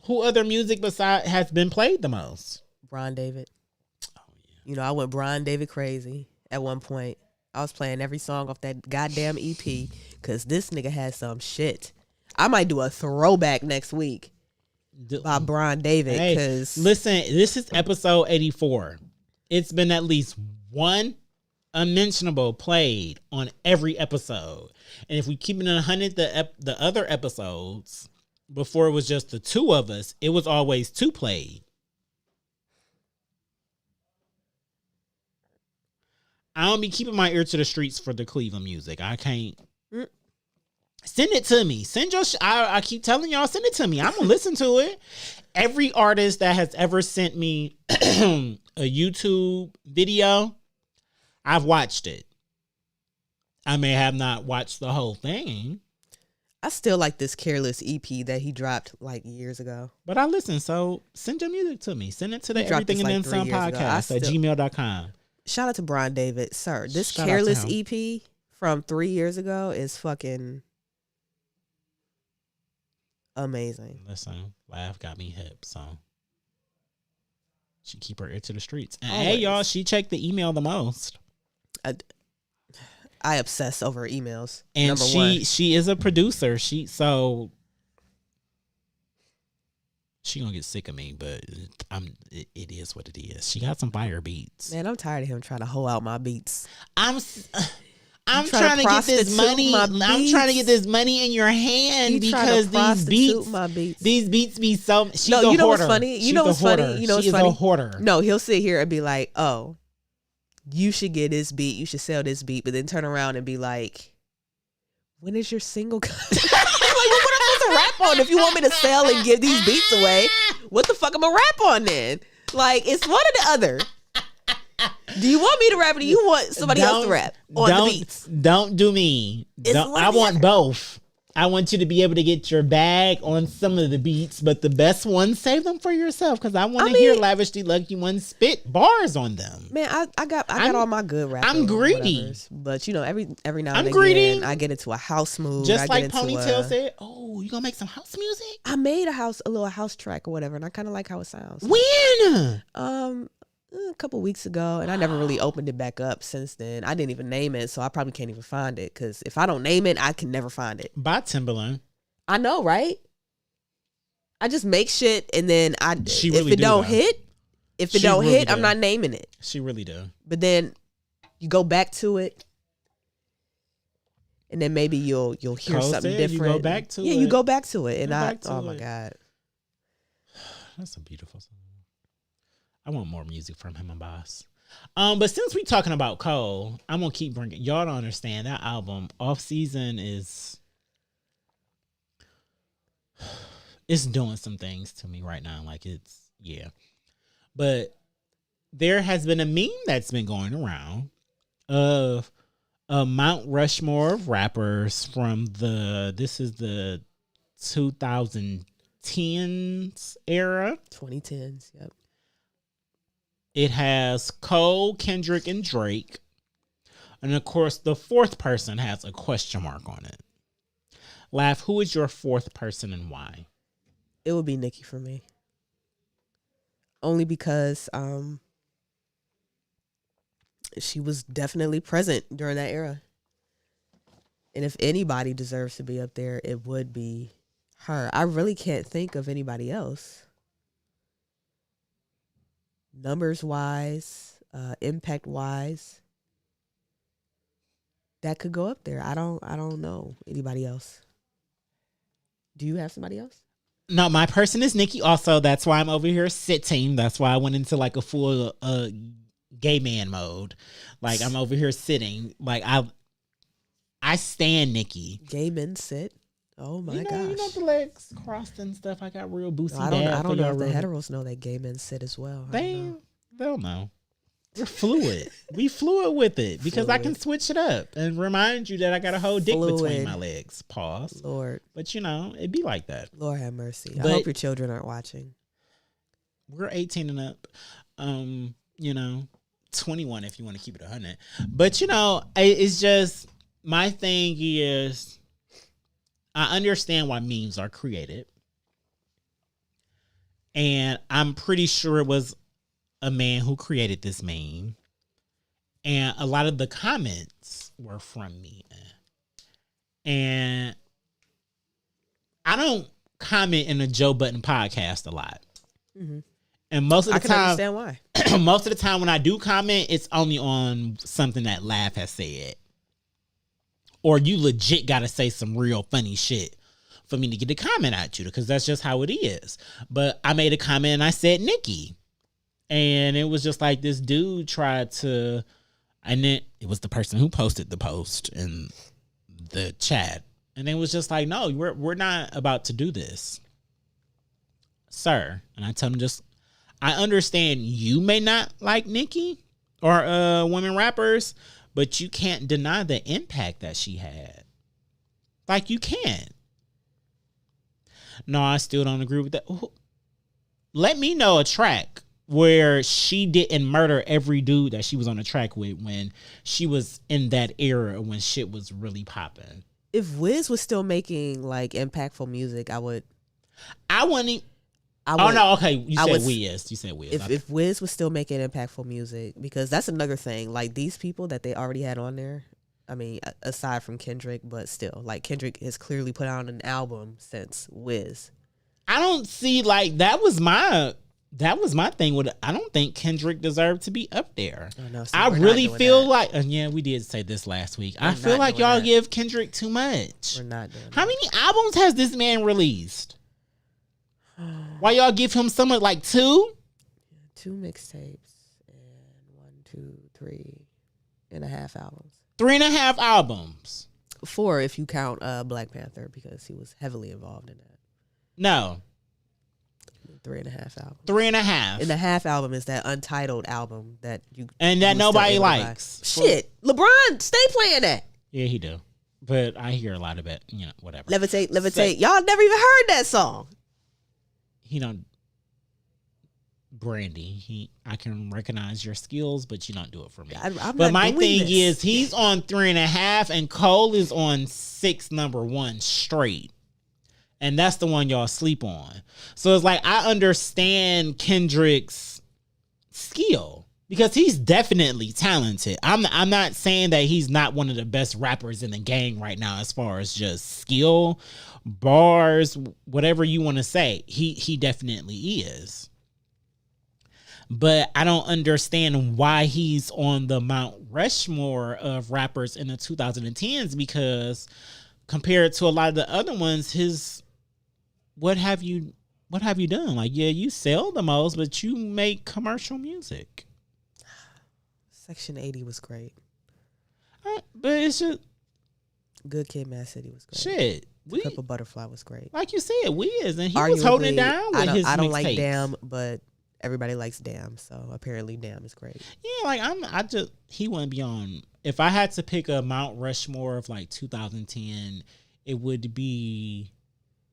who other music beside has been played the most? Brian David. Oh yeah. You know, I went Brian David crazy at one point. I was playing every song off that goddamn EP because this nigga had some shit. I might do a throwback next week by Brian David. Because listen, this is episode 84. It's been at least one unmentionable played on every episode, and if we keep it 100, the other episodes before it was just the two of us, it was always two played. I don't be keeping my ear to the streets for the Cleveland music. I can't. Send it to me. Send your. I keep telling y'all, send it to me. I'm gonna listen to it. Every artist that has ever sent me a YouTube video, I've watched it. I may have not watched the whole thing. I still like this Careless EP that he dropped like years ago. But I listen, so send your music to me. Send it to the He dropped Everything this, and like, Then 3 Some years ago. podcast at gmail.com. Shout out to Brian David. Sir, this Shout out to Careless him. EP from 3 years ago is fucking amazing. Listen, Laugh got me hip, so she keep her ear to the streets. And hey, Always. y'all, she checked the email the most. I obsess over emails. And Number one. she is a producer. She gonna get sick of me, but it is what it is. She got some fire beats. Man, I'm tired of him trying to hoe out my beats. I'm trying trying to to get this prostitute money. my I'm trying to beats. get this money in your hand You trying to because these prostitute beats, my beats. these beats be so. She's No, a you know hoarder. what's funny? She's a hoarder. You know what's She is funny? a hoarder. No, he'll sit here and be like, "Oh, you should get this beat. You should sell this beat," but then turn around and be like, "When is your single?" I'm like, well, what am I supposed to rap on if you want me to sell and give these beats away? What the fuck am I rap on then? Like, it's one or the other. Do you want me to rap or do you want somebody else to rap on the beats? Don't do me. It's Don't- one I or the want other. both. I want you to be able to get your bag on some of the beats, but the best ones, save them for yourself because I want to hear Lavishly Lucky One spit bars on them. Man, I got I'm- all my good rap. I'm greedy. But you know, every now I'm and greedy. again, I get into a house mood. I Just get like into Ponytail a- said, oh, you gonna make some house music? I made a little house track or whatever, and I kind of like how it sounds. When? A couple weeks ago, and I never really opened it back up since then. I didn't even name it, so I probably can't even find it because if I don't name it, I can never find it. By Timbaland. I know, right? I just make shit, and then She if really it do, don't though. hit, if it She don't really hit, I'm do. not naming it. She really do. But then you go back to it, and then maybe you'll hear Cole something said you different. go back to yeah, it. you go back to it, and Go I back to oh my it. god, That's a beautiful song. I want more music from him and Boss. But since we talking about Cole, I'm gonna keep bringing y'all to understand that album Off Season is it's doing some things to me right now. Like it's but there has been a meme that's been going around of a Mount Rushmore of rappers from this is the 2010s era. 2010s. Yep. It has Cole, Kendrick, and Drake. And of course, the fourth person has a question mark on it. Laugh, who is your fourth person and why? It would be Nicki for me. Only because she was definitely present during that era. And if anybody deserves to be up there, it would be her. I really can't think of anybody else. Numbers wise, impact wise, that could go up there. I don't know anybody else. Do you have somebody else? No, my person is Nicki. Also, that's why I'm over here sitting. That's why I went into like a full gay man mode. Like I'm over here sitting. Like I stand Nicki. Gay men sit. Oh my gosh. You know the legs crossed and stuff. I got real boosty. No, I don't know if the heteros know that gay men sit as well. They'll know. We're fluid. We fluid with it because I can Fluid. switch it up and remind you that I got a whole dick between Fluid. my legs. Pause. Lord, But you know, it'd be like that. Lord have mercy. I But- hope your children aren't watching. We're 18 and up. You know, 21 if you want to keep it 100. But you know, it's just my thing is I understand why memes are created. And I'm pretty sure it was a man who created this meme. And a lot of the comments were from me. And I don't comment in the Joe Budden podcast a lot. Mhm. And most of I the can time, understand why. most of the time when I do comment, it's only on something that Laugh has said. Or you legit got to say some real funny shit for me to get a comment at you, because that's just how it is. But I made a comment and I said Nicki. And it was just like this dude tried to, and then it was the person who posted the post in the chat. And it was just like, no, we're not about to do this, sir. And I told him just, I understand you may not like Nicki or women rappers, but you can't deny the impact that she had. Like, you can't. No, I still don't agree with that. Let me know a track where she didn't murder every dude that she was on the track with when she was in that era when shit was really popping. If Wiz was still making like impactful music, I would. I wouldn't. Oh no, okay. You said Wiz. You said Wiz. If Wiz was still making impactful music, because that's another thing. Like these people that they already had on there. I mean, aside from Kendrick, but still, like Kendrick has clearly put out an album since Wiz. I don't see like that was my thing with it. I don't think Kendrick deserved to be up there. Oh, no, I really feel like yeah, we did say this last week. I feel like y'all give Kendrick too much. We're not doing How many albums has this man released? Why y'all give him so much? Like 2? 2 mixtapes and 3.5 albums. 3.5 albums. 4 if you count Black Panther, because he was heavily involved in that. No. 3.5 albums. 3.5. And the half album is that Untitled album that you and that nobody likes. Shit, LeBron, stay playing that. Yeah, he do. But I hear a lot of it. Whatever. Levitate. Y'all never even heard that song. He don't. Brandy, I can recognize your skills, but you don't do it for me. But my thing is, he's on 3.5, and Cole is on 6 number 1 straight. And that's the one y'all sleep on. So it's like, I understand Kendrick's skill because he's definitely talented. I'm not saying that he's not one of the best rappers in the game right now as far as just skill, bars, whatever you want to say. He definitely is. But I don't understand why he's on the Mount Rushmore of rappers in the 2010s, because compared to a lot of the other ones, what have you done? Like, yeah, you sell the most, but you make commercial music. Section 80 was great. But it's just Good Kid, Mad City was great. Shit. Purple Butterfly was great. Like you said, Wiz, and he was holding it down with his I don't like mixtapes. Damn, but everybody likes Damn, so apparently Damn is great. Yeah, like he wouldn't be on. If I had to pick a Mount Rushmore of like 2010, it would be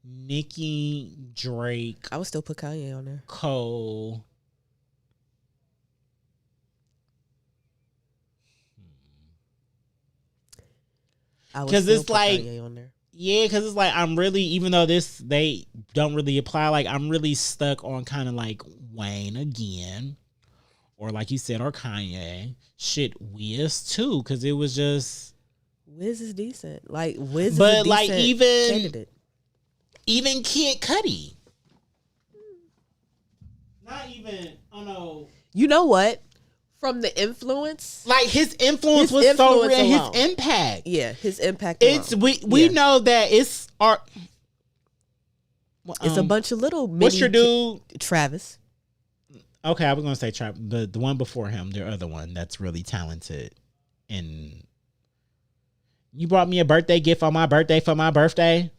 Nicki, Drake. I would still put Kanye on there. Cole. Because it's like, Kanye on there. Yeah, because it's like I'm really, even though they don't really apply, like I'm really stuck on kind of like Wayne again, or like you said, or Kanye. Shit, Wiz too, because it was just Wiz is decent. Like Wiz, but is a decent like candidate. Even Kid Cudi. Not even. Oh no. You know what? From the influence, like his influence was so real. His impact. Yeah, his impact. It's we know that it's art. It's a bunch of little. What's your dude? Travis. Okay, I was gonna say Travis, but the one before him, the other one that's really talented. And you brought me a birthday gift on my birthday for my birthday.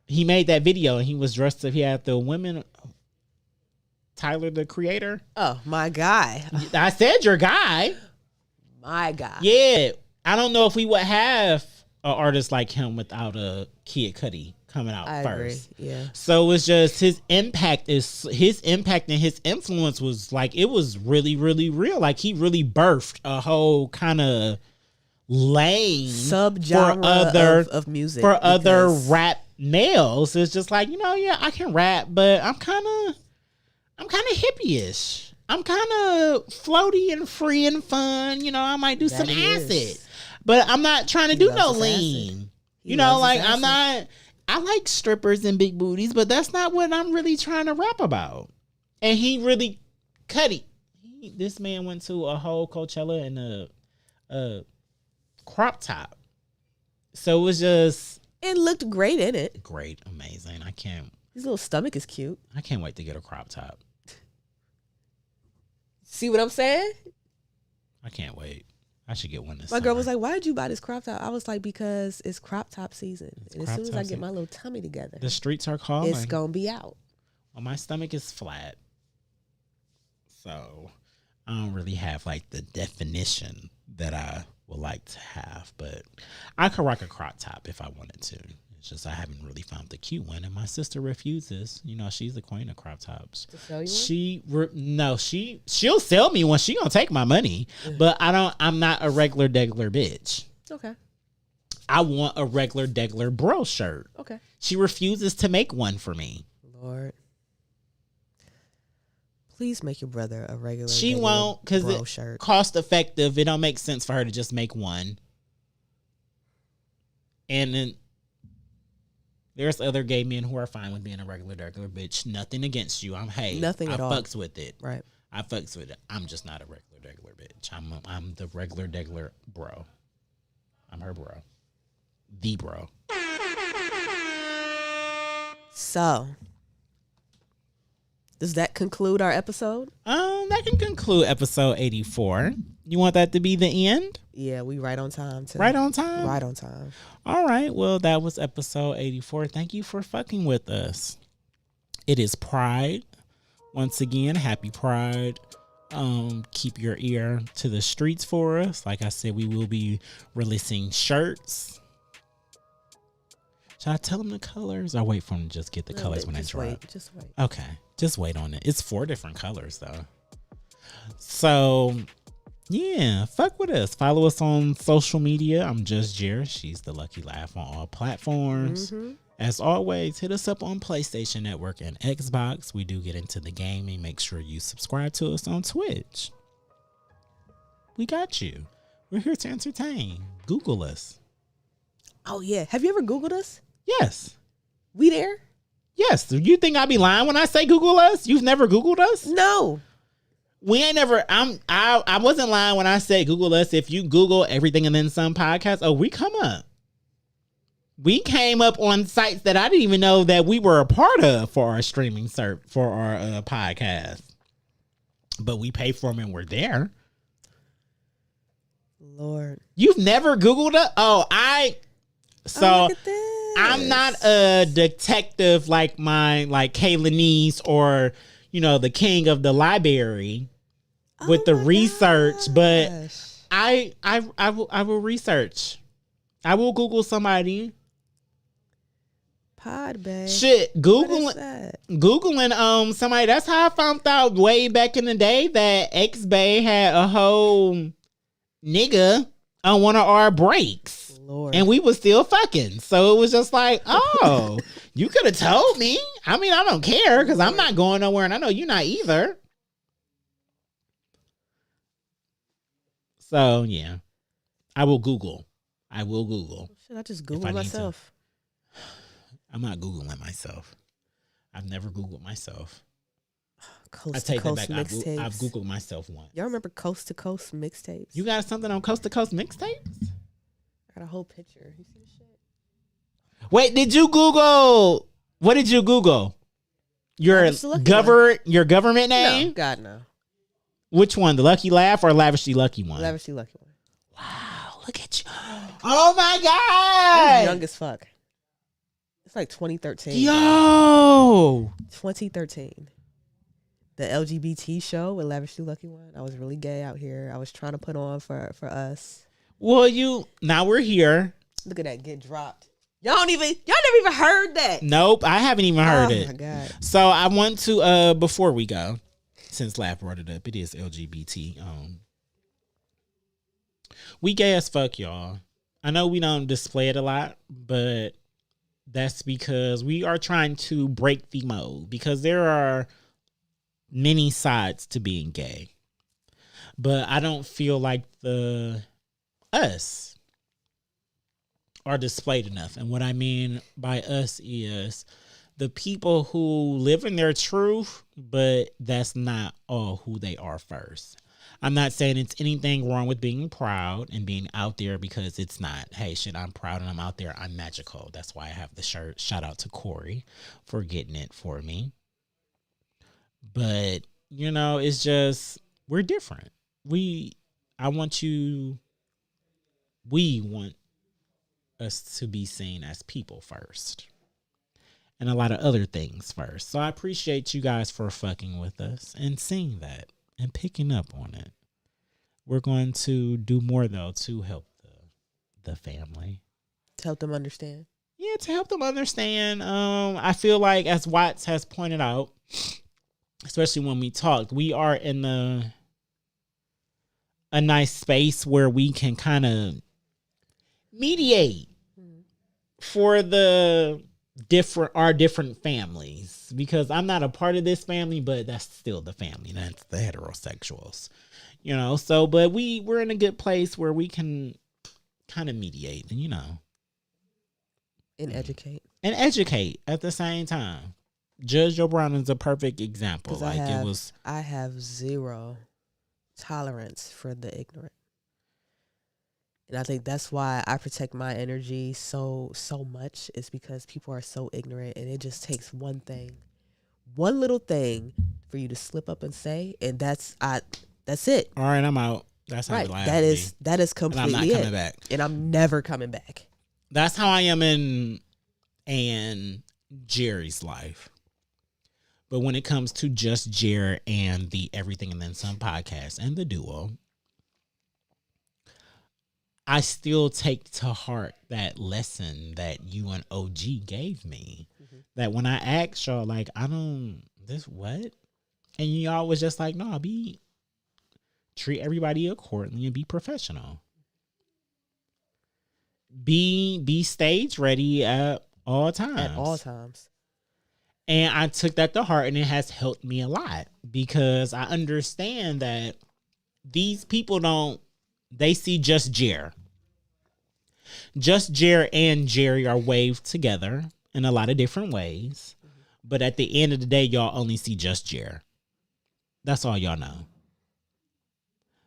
He made that video and he was dressed up. He had the women. Tyler, the Creator. Oh, my guy. I said your guy. My guy. Yeah. I don't know if we would have an artist like him without a Kid Cudi coming out first. Agree. Yeah. So it's just his impact and his influence was like, it was really, really real. Like he really birthed a whole kind of lane subgenre of music for other rap males. It's just like, yeah, I can rap, but I'm kind of hippie-ish. I'm kind of floaty and free and fun. I might do some acid. But I'm not trying to do no lean. I'm not... I like strippers and big booties, but that's not what I'm really trying to rap about. And he really... Cudi. This man went to a whole Coachella in a crop top. So it was just... It looked great in it. Great. Amazing. His little stomach is cute. I can't wait to get a crop top. See what I'm saying? I can't wait. I should get one this My summer. girl was like, why did you buy this crop top? I was like, because it's crop top season. And as soon as I get my little tummy together, the streets are calling. It's going to be out. Well, my stomach is flat. So I don't really have like the definition that I would like to have. But I could rock a crop top if I wanted to. It's It's just I haven't really found the cute one, and my sister refuses. You know, she's the queen of crop tops. To sell you No, she'll sell me one. She gonna take my money, but I'm not a regular degular bitch. Okay. I want a regular degular bro shirt. Okay. She refuses to make one for me. Lord. Please make your brother a regular. She won't, because shirt. Cost effective. It don't make sense for her to just make one. And then there's other gay men who are fine with being a regular bitch. Nothing against you. Nothing at all. I fucks with it. Right. I fucks with it. I'm just not a regular bitch. I'm the regular bro. I'm her bro. The bro. So, does that conclude our episode? That can conclude episode 84. You want that to be the end? Yeah, we right on time. Right on time? Right on time. All right. Well, that was episode 84. Thank you for fucking with us. It is Pride. Once again, happy Pride. Keep your ear to the streets for us. Like I said, we will be releasing shirts. Should I tell them the colors? Or wait for them to just get the colors when they drop? Just wait. Okay. Just wait on it. It's 4 different colors, though. So, yeah. Fuck with us. Follow us on social media. I'm Just Jer. She's the Lucky Laugh on all platforms. Mm-hmm. As always, hit us up on PlayStation Network and Xbox. We do get into the gaming. Make sure you subscribe to us on Twitch. We got you. We're here to entertain. Google us. Oh, yeah. Have you ever Googled us? Yes. We there? Yes. Do you think I be lying when I say Google us? You've never Googled us? No. We ain't never. I wasn't lying when I said Google us. If you Google Everything and Then Some podcast, we come up. We came up on sites that I didn't even know that we were a part of for our streaming for our podcast. But we pay for them and we're there. Lord. You've never Googled it? So I'm not a detective like Kayla or, the king of the library with the research, but I will research. I will Google somebody. Pod Bay. Shit, Googling somebody. That's how I found out way back in the day that X-Bay had a whole nigga on one of our breaks. Lord. And we was still fucking. So it was just like, oh, you could have told me. I mean, I don't care because I'm not going nowhere and I know you're not either. So, yeah. I will Google. Should I just Google myself? I'm not Googling myself. I've never Googled myself. Coast to Coast mixtapes. I've Googled myself once. Y'all remember Coast to Coast mixtapes? You got something on Coast to Coast mixtapes? I got a whole picture. You see the shit? Wait, did you Google? What did you Google? Your government name? No, God no. Which one? The Lucky Laugh or Lavishly Lucky one? Lavishly Lucky one. Wow, look at you. Oh my God. I was young as fuck. It's like 2013. Yo. 2013. The LGBT show with Lavishly Lucky one. I was really gay out here. I was trying to put on for us. Well, now we're here. Look at that get dropped. Y'all never even heard that. Nope, I haven't even heard it. Oh my God. So I want to before we go, since Laugh brought it up, it is LGBT. We gay as fuck, y'all. I know we don't display it a lot, but that's because we are trying to break the mold because there are many sides to being gay. But I don't feel like us are displayed enough. And what I mean by us is the people who live in their truth, but that's not all who they are first. I'm not saying it's anything wrong with being proud and being out there because it's not. Hey, shit, I'm proud and I'm out there. I'm magical. That's why I have the shirt. Shout out to Corey for getting it for me. But, it's just, we're different. We want us to be seen as people first. And a lot of other things first. So I appreciate you guys for fucking with us and seeing that and picking up on it. We're going to do more, though, to help the family. To help them understand. Yeah, to help them understand. I feel like, as Watts has pointed out, especially when we talked, we are in a nice space where we can kind of mediate for our different families, because I'm not a part of this family, but that's still the family. That's the heterosexuals, so, but we're in a good place where we can kind of mediate and, and educate at the same time. Judge Joe Brown is a perfect example. Like, I have zero tolerance for the ignorant. And I think that's why I protect my energy so much, is because people are so ignorant, and it just takes one little thing for you to slip up and say, and that's it. All right, I'm out. That's how right. life That is completely and I'm not coming back. And I'm never coming back. That's how I am in Jerry's life. But when it comes to just Jerry and the Everything and Then Some podcast and the duo, I still take to heart that lesson that you and OG gave me. Mm-hmm. That when I asked y'all, like, what? And y'all was just like, no, treat everybody accordingly and be professional. Be stage ready at all times. At all times. And I took that to heart, and it has helped me a lot, because I understand that these people they see just Jer. Just Jer and Jerry are waved together in a lot of different ways. Mm-hmm. But at the end of the day, y'all only see just Jer. That's all y'all know.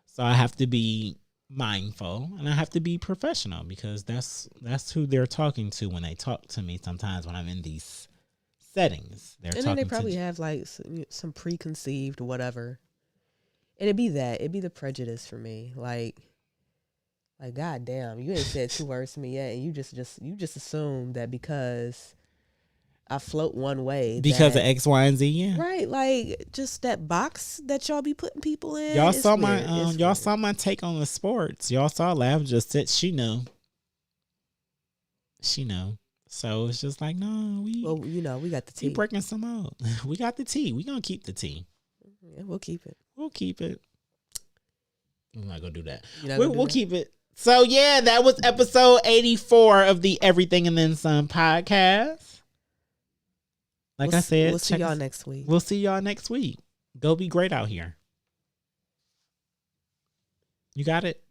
So I have to be mindful, and I have to be professional, because that's who they're talking to when they talk to me sometimes when I'm in these settings. And then they probably have like some preconceived whatever. And it'd be the prejudice for me. Like goddamn, you ain't said 2 words to me yet, and you just assume that because I float one way because of X, Y, and Z. Yeah, right. Like, just that box that y'all be putting people in. Y'all saw my take on the sports. Y'all saw Lav just said she know. So it's just like, no, we got the tea. We breaking some out. We got the tea. We gonna keep the tea. Yeah, we'll keep it. I'm not gonna do that. We'll keep it. So yeah, that was episode 84 of the Everything and Then Some podcast. Like I said, we'll see y'all next week. We'll see y'all next week. Go be great out here. You got it?